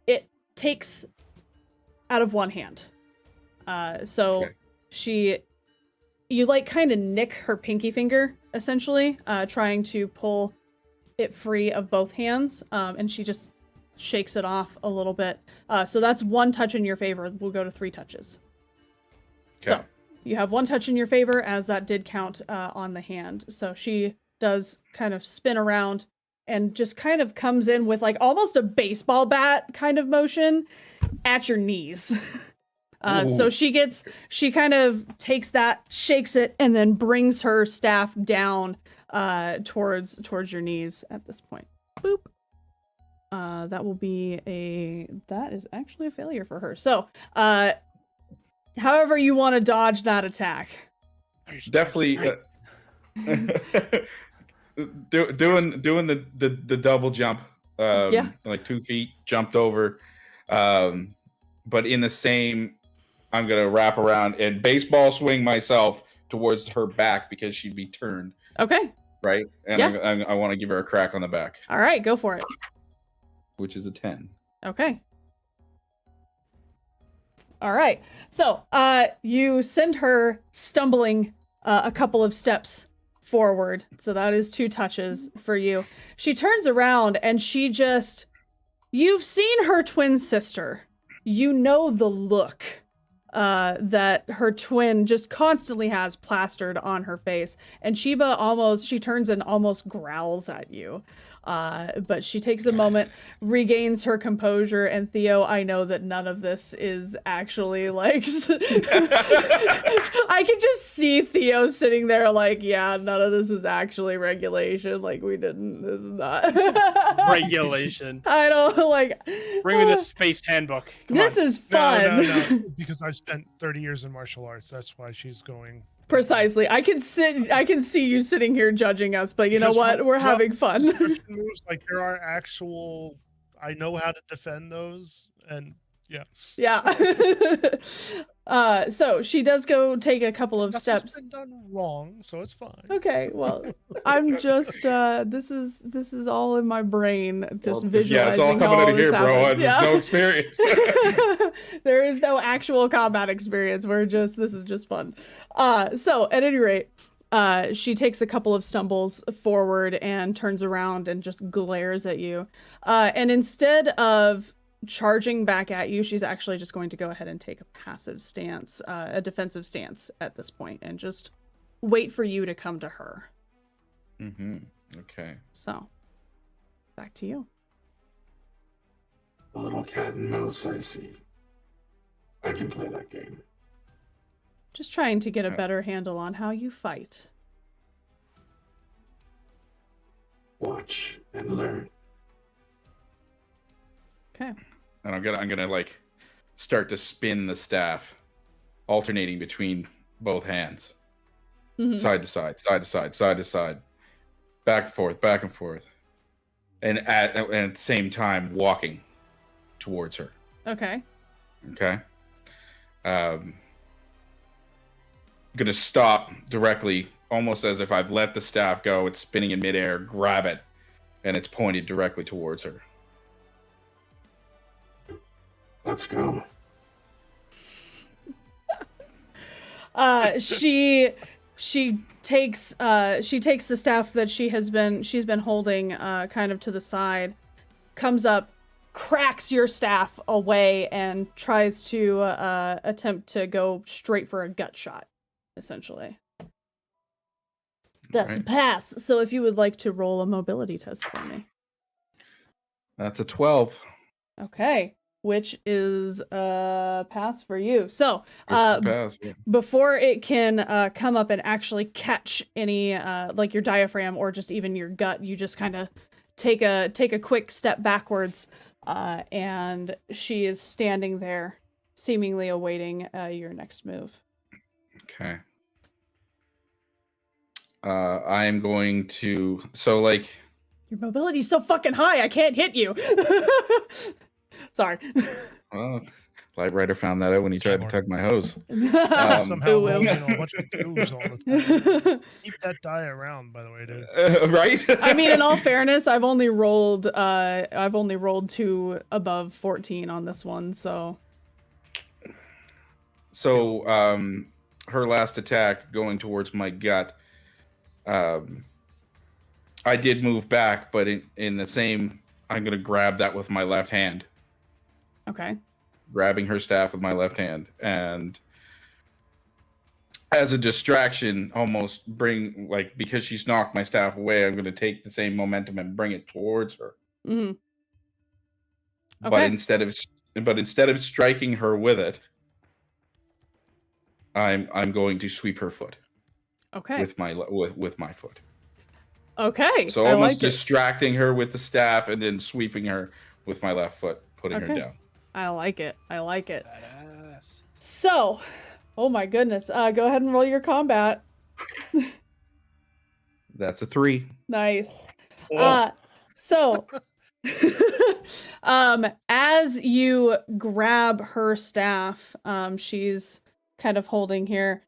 It takes out of one hand. So Okay. you like kind of nick her pinky finger, essentially, trying to pull it free of both hands. And she just shakes it off a little bit. So that's 1 touch in your favor. We'll go to 3 touches. Okay. So you have 1 touch in your favor, as that did count on the hand. So she does kind of spin around and just kind of comes in with like almost a baseball bat kind of motion at your knees. So she kind of takes that, shakes it, and then brings her staff down towards your knees at this point. Boop. That will be that is actually a failure for her. So, however you want to dodge that attack. Definitely doing the double jump. Yeah. Like 2 feet jumped over. But in the same, I'm gonna wrap around and baseball swing myself towards her back because she'd be turned. Okay. Right? And Yeah. I want to give her a crack on the back. All right, go for it. Which is a 10. Okay. All right. So, you send her stumbling a couple of steps forward. So that is 2 touches for you. She turns around and you've seen her twin sister. You know the look that her twin just constantly has plastered on her face. And she turns and almost growls at you. But she takes a moment, regains her composure, and Theo, I know that none of this is actually like I can just see Theo sitting there like, yeah, none of this is actually regulation. Like, this is not Regulation. I don't like Bring me the space handbook. Come this on. is fun. No, because I spent 30 years in martial arts. That's why she's going. Precisely. I can see you sitting here judging us, but you know what? We're having fun. Moves, like there are actual. I know how to defend those, and yeah. Yeah. So she does go take a couple of steps. Been done wrong, so it's fine. Okay, well, I'm just this is all in my brain, just visualizing. Yeah, it's all coming out of here, bro. There's no experience. There is no actual combat experience. This is just fun. So at any rate, she takes a couple of stumbles forward and turns around and just glares at you. And instead of charging back at you, she's actually just going to go ahead and take a passive stance, a defensive stance at this point, and just wait for you to come to her. Okay. So, back to you. A little cat and mouse, I see. I can play that game. Just trying to get a better handle on how you fight. Watch and learn. Okay. And I'm gonna like start to spin the staff, alternating between both hands, side to side, side to side, side to side, back and forth, and at the same time walking towards her. Okay. Okay. Gonna stop directly, almost as if I've let the staff go. It's spinning in midair. Grab it, and it's pointed directly towards her. Let's go. She takes the staff that she's been holding kind of to the side, comes up, cracks your staff away, and tries to attempt to go straight for a gut shot, essentially. That's a pass. So if you would like to roll a mobility test for me. That's a 12. Okay. Which is a pass for you. So, Pass, yeah. before it can come up and actually catch any, like your diaphragm or just even your gut, you just kind of take a quick step backwards, and she is standing there, seemingly awaiting your next move. Okay. I am going to... So, like... Your mobility's so fucking high, I can't hit you! Sorry. Well, Light Rider found that out when he tried to tug my hose. Somehow rolling a bunch of twos all the time. Keep that die around, by the way, dude. Right? I mean, in all fairness, I've only rolled 2 above 14 on this one, so... So, her last attack going towards my gut, I did move back, but in the same, I'm going to grab that with my left hand. Okay. Grabbing her staff with my left hand. And as a distraction, almost bring, like, because she's knocked my staff away, I'm going to take the same momentum and bring it towards her. Mm-hmm. Okay. But instead of striking her with it, I'm going to sweep her foot. Okay. With my foot. Okay. So I almost like it. distracting her with the staff and then sweeping her with my left foot, putting her Okay. down. I like it. I like it. Badass. So, oh my goodness. Go ahead and roll your combat. That's a 3. Nice. Oh. So as you grab her staff, she's kind of holding here.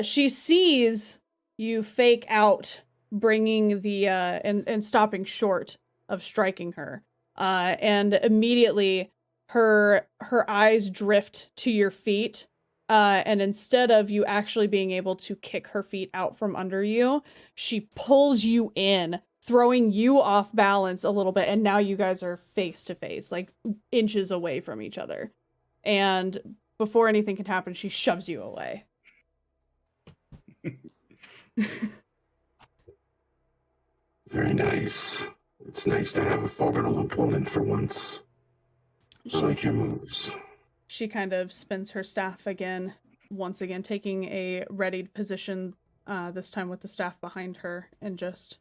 She sees you fake out, bringing the and stopping short of striking her. And immediately her eyes drift to your feet. And instead of you actually being able to kick her feet out from under you, she pulls you in, throwing you off balance a little bit, and now you guys are face to face, like inches away from each other. And before anything can happen, she shoves you away. Very nice. It's nice to have a formidable opponent for once. I like your moves. She kind of spins her staff again, once again taking a readied position, this time with the staff behind her, and just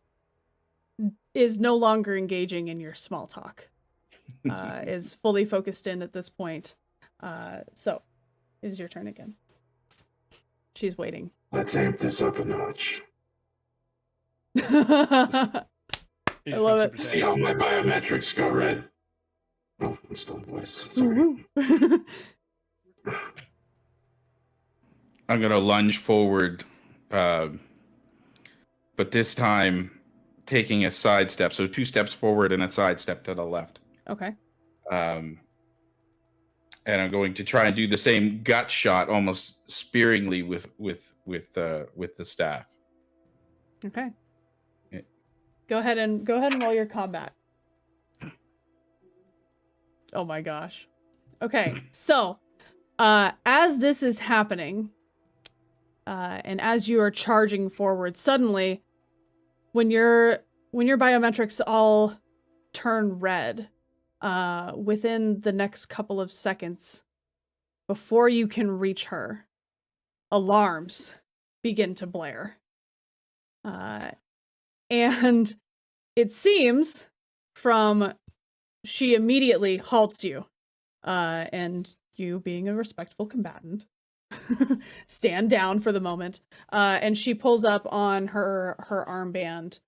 is no longer engaging in your small talk. Is fully focused in at this point. So, it is your turn again. She's waiting. Let's amp this up a notch. I love it. See how my biometrics go, Red? Oh, I'm still in voice. Sorry. I'm going to lunge forward, but this time taking a side step. So 2 steps forward and a side step to the left. Okay. And I'm going to try and do the same gut shot, almost spearingly with the staff. Okay. Yeah. Go ahead and roll your combat. Oh my gosh. Okay, so as this is happening, and as you are charging forward, suddenly, when your biometrics all turn red, within the next couple of seconds, before you can reach her, alarms begin to blare. And it seems from she immediately halts you, and you being a respectful combatant, stand down for the moment, and she pulls up on her armband,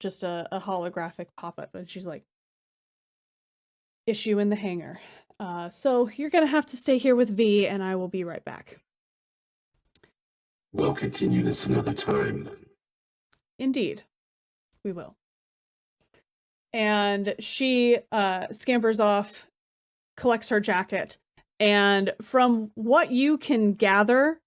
just a holographic pop-up, and she's like, issue in the hangar. So you're gonna have to stay here with V, and I will be right back. We'll continue this another time, then. Indeed, we will. And she scampers off, collects her jacket, and from what you can gather,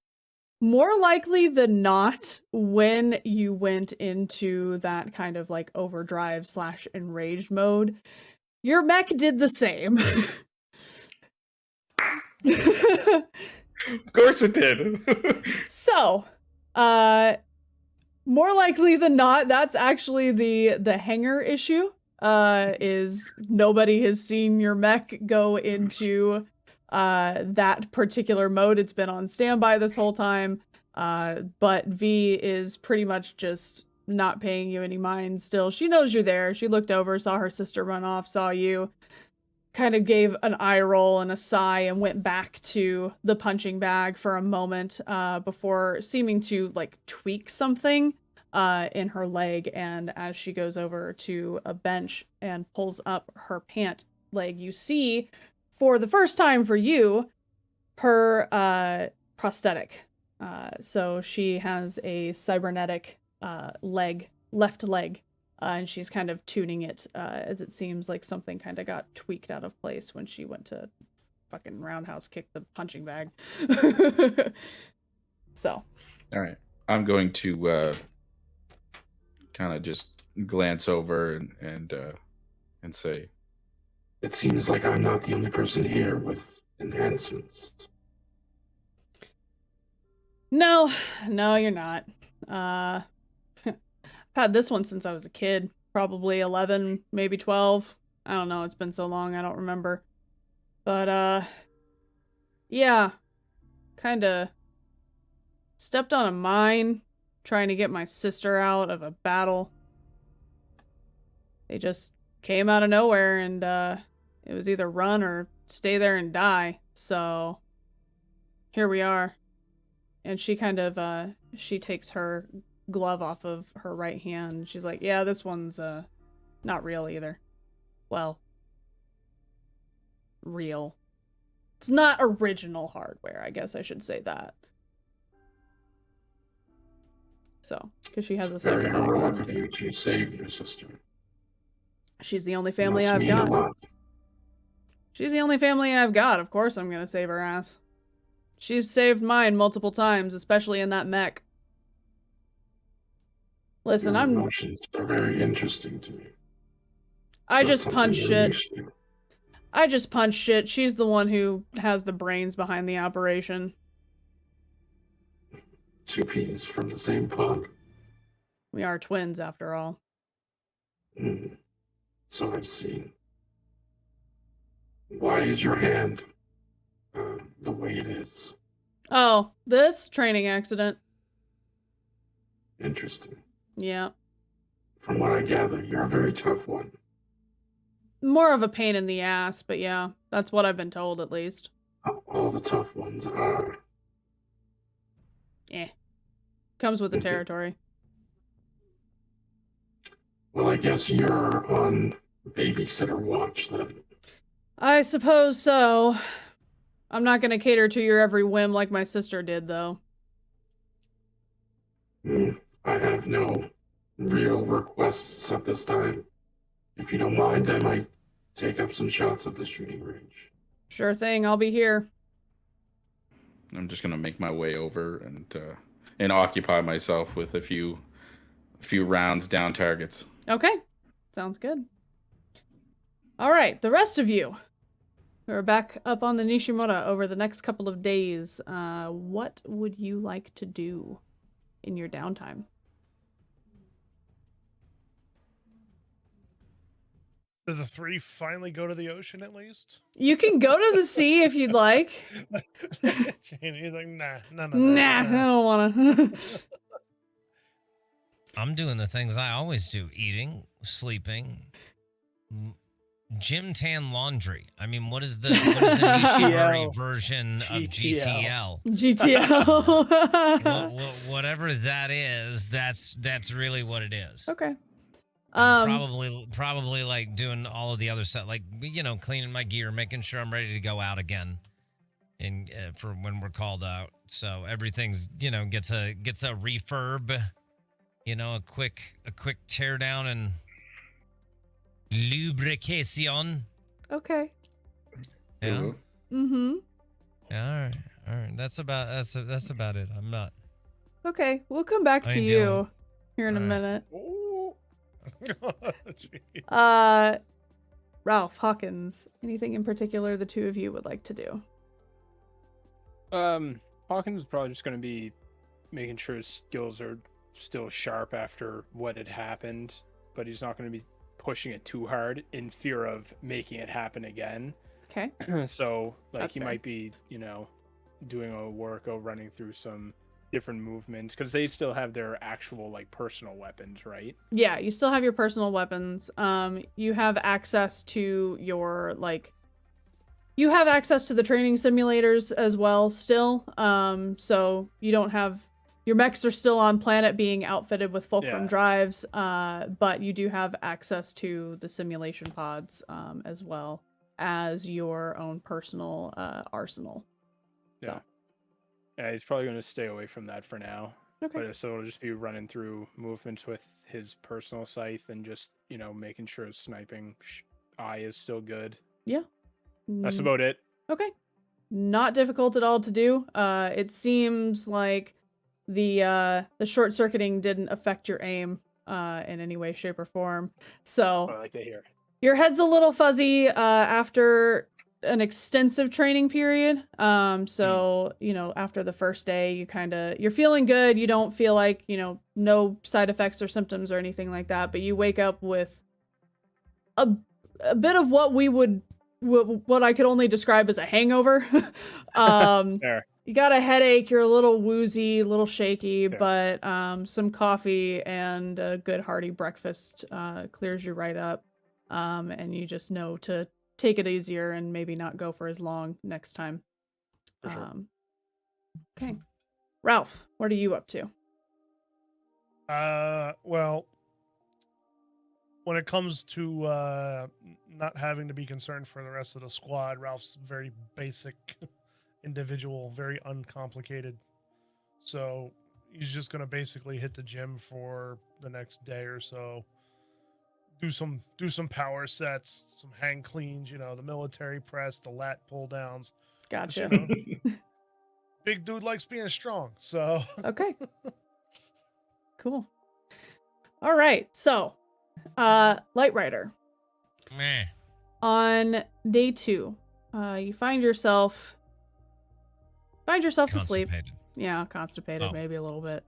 more likely than not, when you went into that kind of like overdrive / enraged mode, your mech did the same. Of course it did. So, more likely than not, that's actually the hangar issue. Is nobody has seen your mech go into that particular mode. It's been on standby this whole time. But V is pretty much just not paying you any mind still. She knows you're there. She looked over, saw her sister run off, saw you, kind of gave an eye roll and a sigh, and went back to the punching bag for a moment, before seeming to like tweak something in her leg. And as she goes over to a bench and pulls up her pant leg, you see, for the first time for you, her prosthetic. So she has a cybernetic left leg, and she's kind of tuning it, as it seems like something kind of got tweaked out of place when she went to fucking roundhouse kick the punching bag. So. All right. I'm going to kind of just glance over and say, It seems like I'm not the only person here with enhancements. No, you're not. I've had this one since I was a kid, probably 11, maybe 12. I don't know, it's been so long, I don't remember. But, yeah, kind of stepped on a mine trying to get my sister out of a battle. They just came out of nowhere, and it was either run or stay there and die. So here we are. And she kind of she takes her glove off of her right hand. She's like, yeah, this one's not real either. Well, real. It's not original hardware, I guess I should say that. So, because she has a Very second. heroic of you to save your sister. She's the only family Must I've mean a got. lot. She's the only family I've got. Of course I'm gonna save her ass. She's saved mine multiple times, especially in that mech. Listen, Your emotions are very interesting to me. I It's not just something punch you're shit. used to. I just punch shit. She's the one who has the brains behind the operation. Two peas from the same pod. We are twins, after all. So I've seen. Why is your hand the way it is? Oh, this training accident. Interesting. Yeah. From what I gather, you're a very tough one. More of a pain in the ass, but yeah, that's what I've been told, at least. All the tough ones are. Comes with the territory. Well, I guess you're on babysitter watch then. I suppose so. I'm not gonna cater to your every whim like my sister did, though. I have no real requests at this time. If you don't mind, I might take up some shots at the shooting range. Sure thing, I'll be here. I'm just gonna make my way over and occupy myself with a few rounds down targets. Okay, sounds good. All right, the rest of you who are back up on the Nishimura over the next couple of days, what would you like to do in your downtime? Do the three finally go to the ocean at least? You can go to the sea if you'd like. He's like, nah. Nah, I don't wanna. I'm doing the things I always do: eating, sleeping, gym, tan, laundry. I mean, what is the Nishimura version of GTL? GTL. Whatever that is, that's really what it is. Okay. Probably like doing all of the other stuff, like, you know, cleaning my gear, making sure I'm ready to go out again, and for when we're called out. So everything's, you know, gets a refurb, you know, a quick tear down and lubrication. Okay. Yeah. Mm-hmm. Yeah. All right. That's about it. I'm not. Okay, we'll come back to you here in a minute. Ralph, Hawkins, anything in particular the two of you would like to do? Hawkins is probably just going to be making sure his skills are still sharp after what had happened, but he's not going to be pushing it too hard in fear of making it happen again. Okay. So, like, That's he fair. might be, you know, doing a workout, running through some different movements, because they still have their actual, like, personal weapons, right? Yeah, you still have your personal weapons. You have access to your, like, you have access to the training simulators as well still. So you don't have, your mechs are still on planet being outfitted with Fulcrum Drives, but you do have access to the simulation pods as well as your own personal arsenal. Yeah. So. Yeah, he's probably going to stay away from that for now. Okay. But so it'll just be running through movements with his personal scythe and just, you know, making sure his sniping eye is still good. Yeah. That's about it. Okay. Not difficult at all to do. It seems like the short circuiting didn't affect your aim in any way, shape, or form. So I like to hear. Your head's a little fuzzy after an extensive training period. So, you know, after the first day, you're feeling good. You don't feel like, you know, no side effects or symptoms or anything like that, but you wake up with a bit of what I could only describe as a hangover. Fair. You got a headache, you're a little woozy, a little shaky, but some coffee and a good hearty breakfast clears you right up. And you just know to take it easier and maybe not go for as long next time. For sure. Okay. Ralph, what are you up to? Well, when it comes to not having to be concerned for the rest of the squad, Ralph's very basic individual, very uncomplicated. So he's just gonna basically hit the gym for the next day or so. Do some power sets, some hang cleans, the military press, the lat pull downs. Gotcha. Big dude likes being strong, so Okay. Cool. All right. So, Light Rider. Meh. On day 2, you find yourself to sleep. Constipated. Yeah, constipated, Oh. maybe a little bit.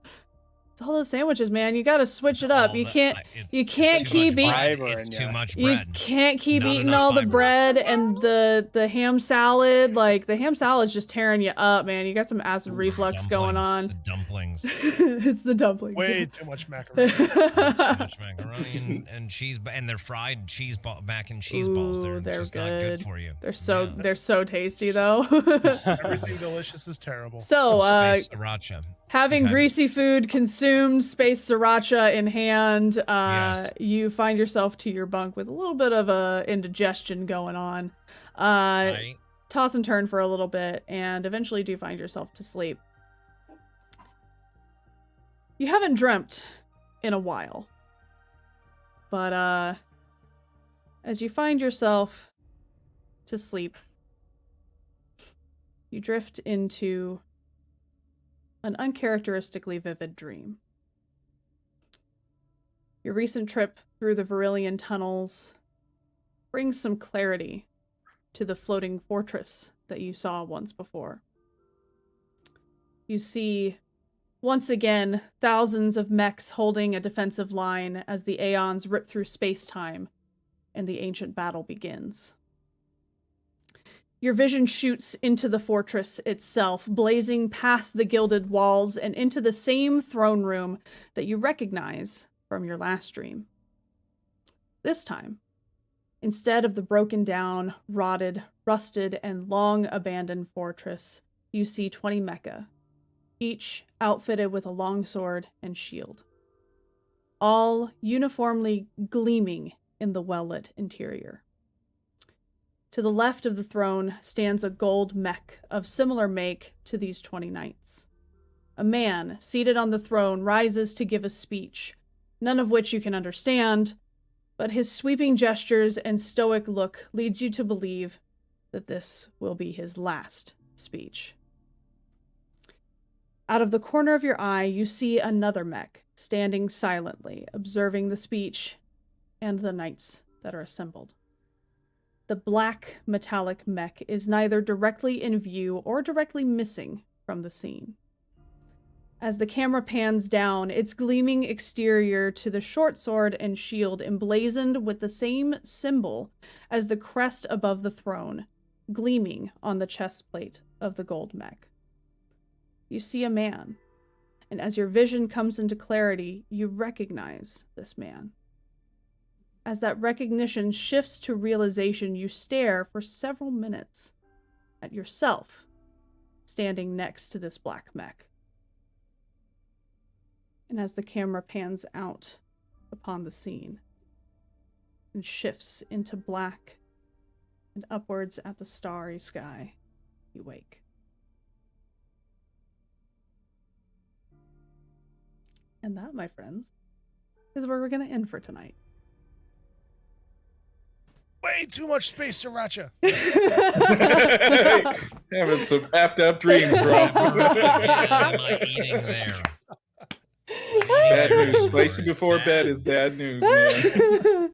It's all those sandwiches, man. You got to switch it up. You can't It's keep too much eating. bread. Fiber It's in too ya. much You bread. can't keep Not eating enough all the fiber. bread and the ham salad. Like, the ham salad's just tearing you up, man. You got some acid reflux going on. The dumplings. It's the dumplings. way too much macaroni. Too much macaroni and cheese, and they're fried cheese mac and cheese balls. Ooh, they're just not good for you. They're so Yeah. they're so tasty though. Everything delicious is terrible. So, Space sriracha. having Okay. greasy food consumed, space sriracha in hand, Yes. you find yourself to your bunk with a little bit of a indigestion going on. Right? Toss and turn for a little bit, and eventually do find yourself to sleep. You haven't dreamt in a while, but as you find yourself to sleep, you drift into an uncharacteristically vivid dream. Your recent trip through the Virillion tunnels brings some clarity to the floating fortress that you saw once before. You see, once again, thousands of mechs holding a defensive line as the Aeons rip through space-time and the ancient battle begins. Your vision shoots into the fortress itself, blazing past the gilded walls and into the same throne room that you recognize from your last dream. This time, instead of the broken down, rotted, rusted, and long abandoned fortress, you see 20 mecha, each outfitted with a longsword and shield, all uniformly gleaming in the well-lit interior. To the left of the throne stands a gold mech of similar make to these 20 knights. A man seated on the throne rises to give a speech, none of which you can understand, but his sweeping gestures and stoic look leads you to believe that this will be his last speech. Out of the corner of your eye, you see another mech standing silently, observing the speech and the knights that are assembled. The black metallic mech is neither directly in view or directly missing from the scene. As the camera pans down, its gleaming exterior to the short sword and shield emblazoned with the same symbol as the crest above the throne, gleaming on the chest plate of the gold mech. You see a man, and as your vision comes into clarity, you recognize this man. As that recognition shifts to realization, you stare for several minutes at yourself, standing next to this black mech. And as the camera pans out upon the scene and shifts into black and upwards at the starry sky, you wake. And that, my friends, is where we're going to end for tonight. Way too much space sriracha. Having some effed up dreams, bro. What am I eating there? Bad news. Spicy before bed is bad news, man.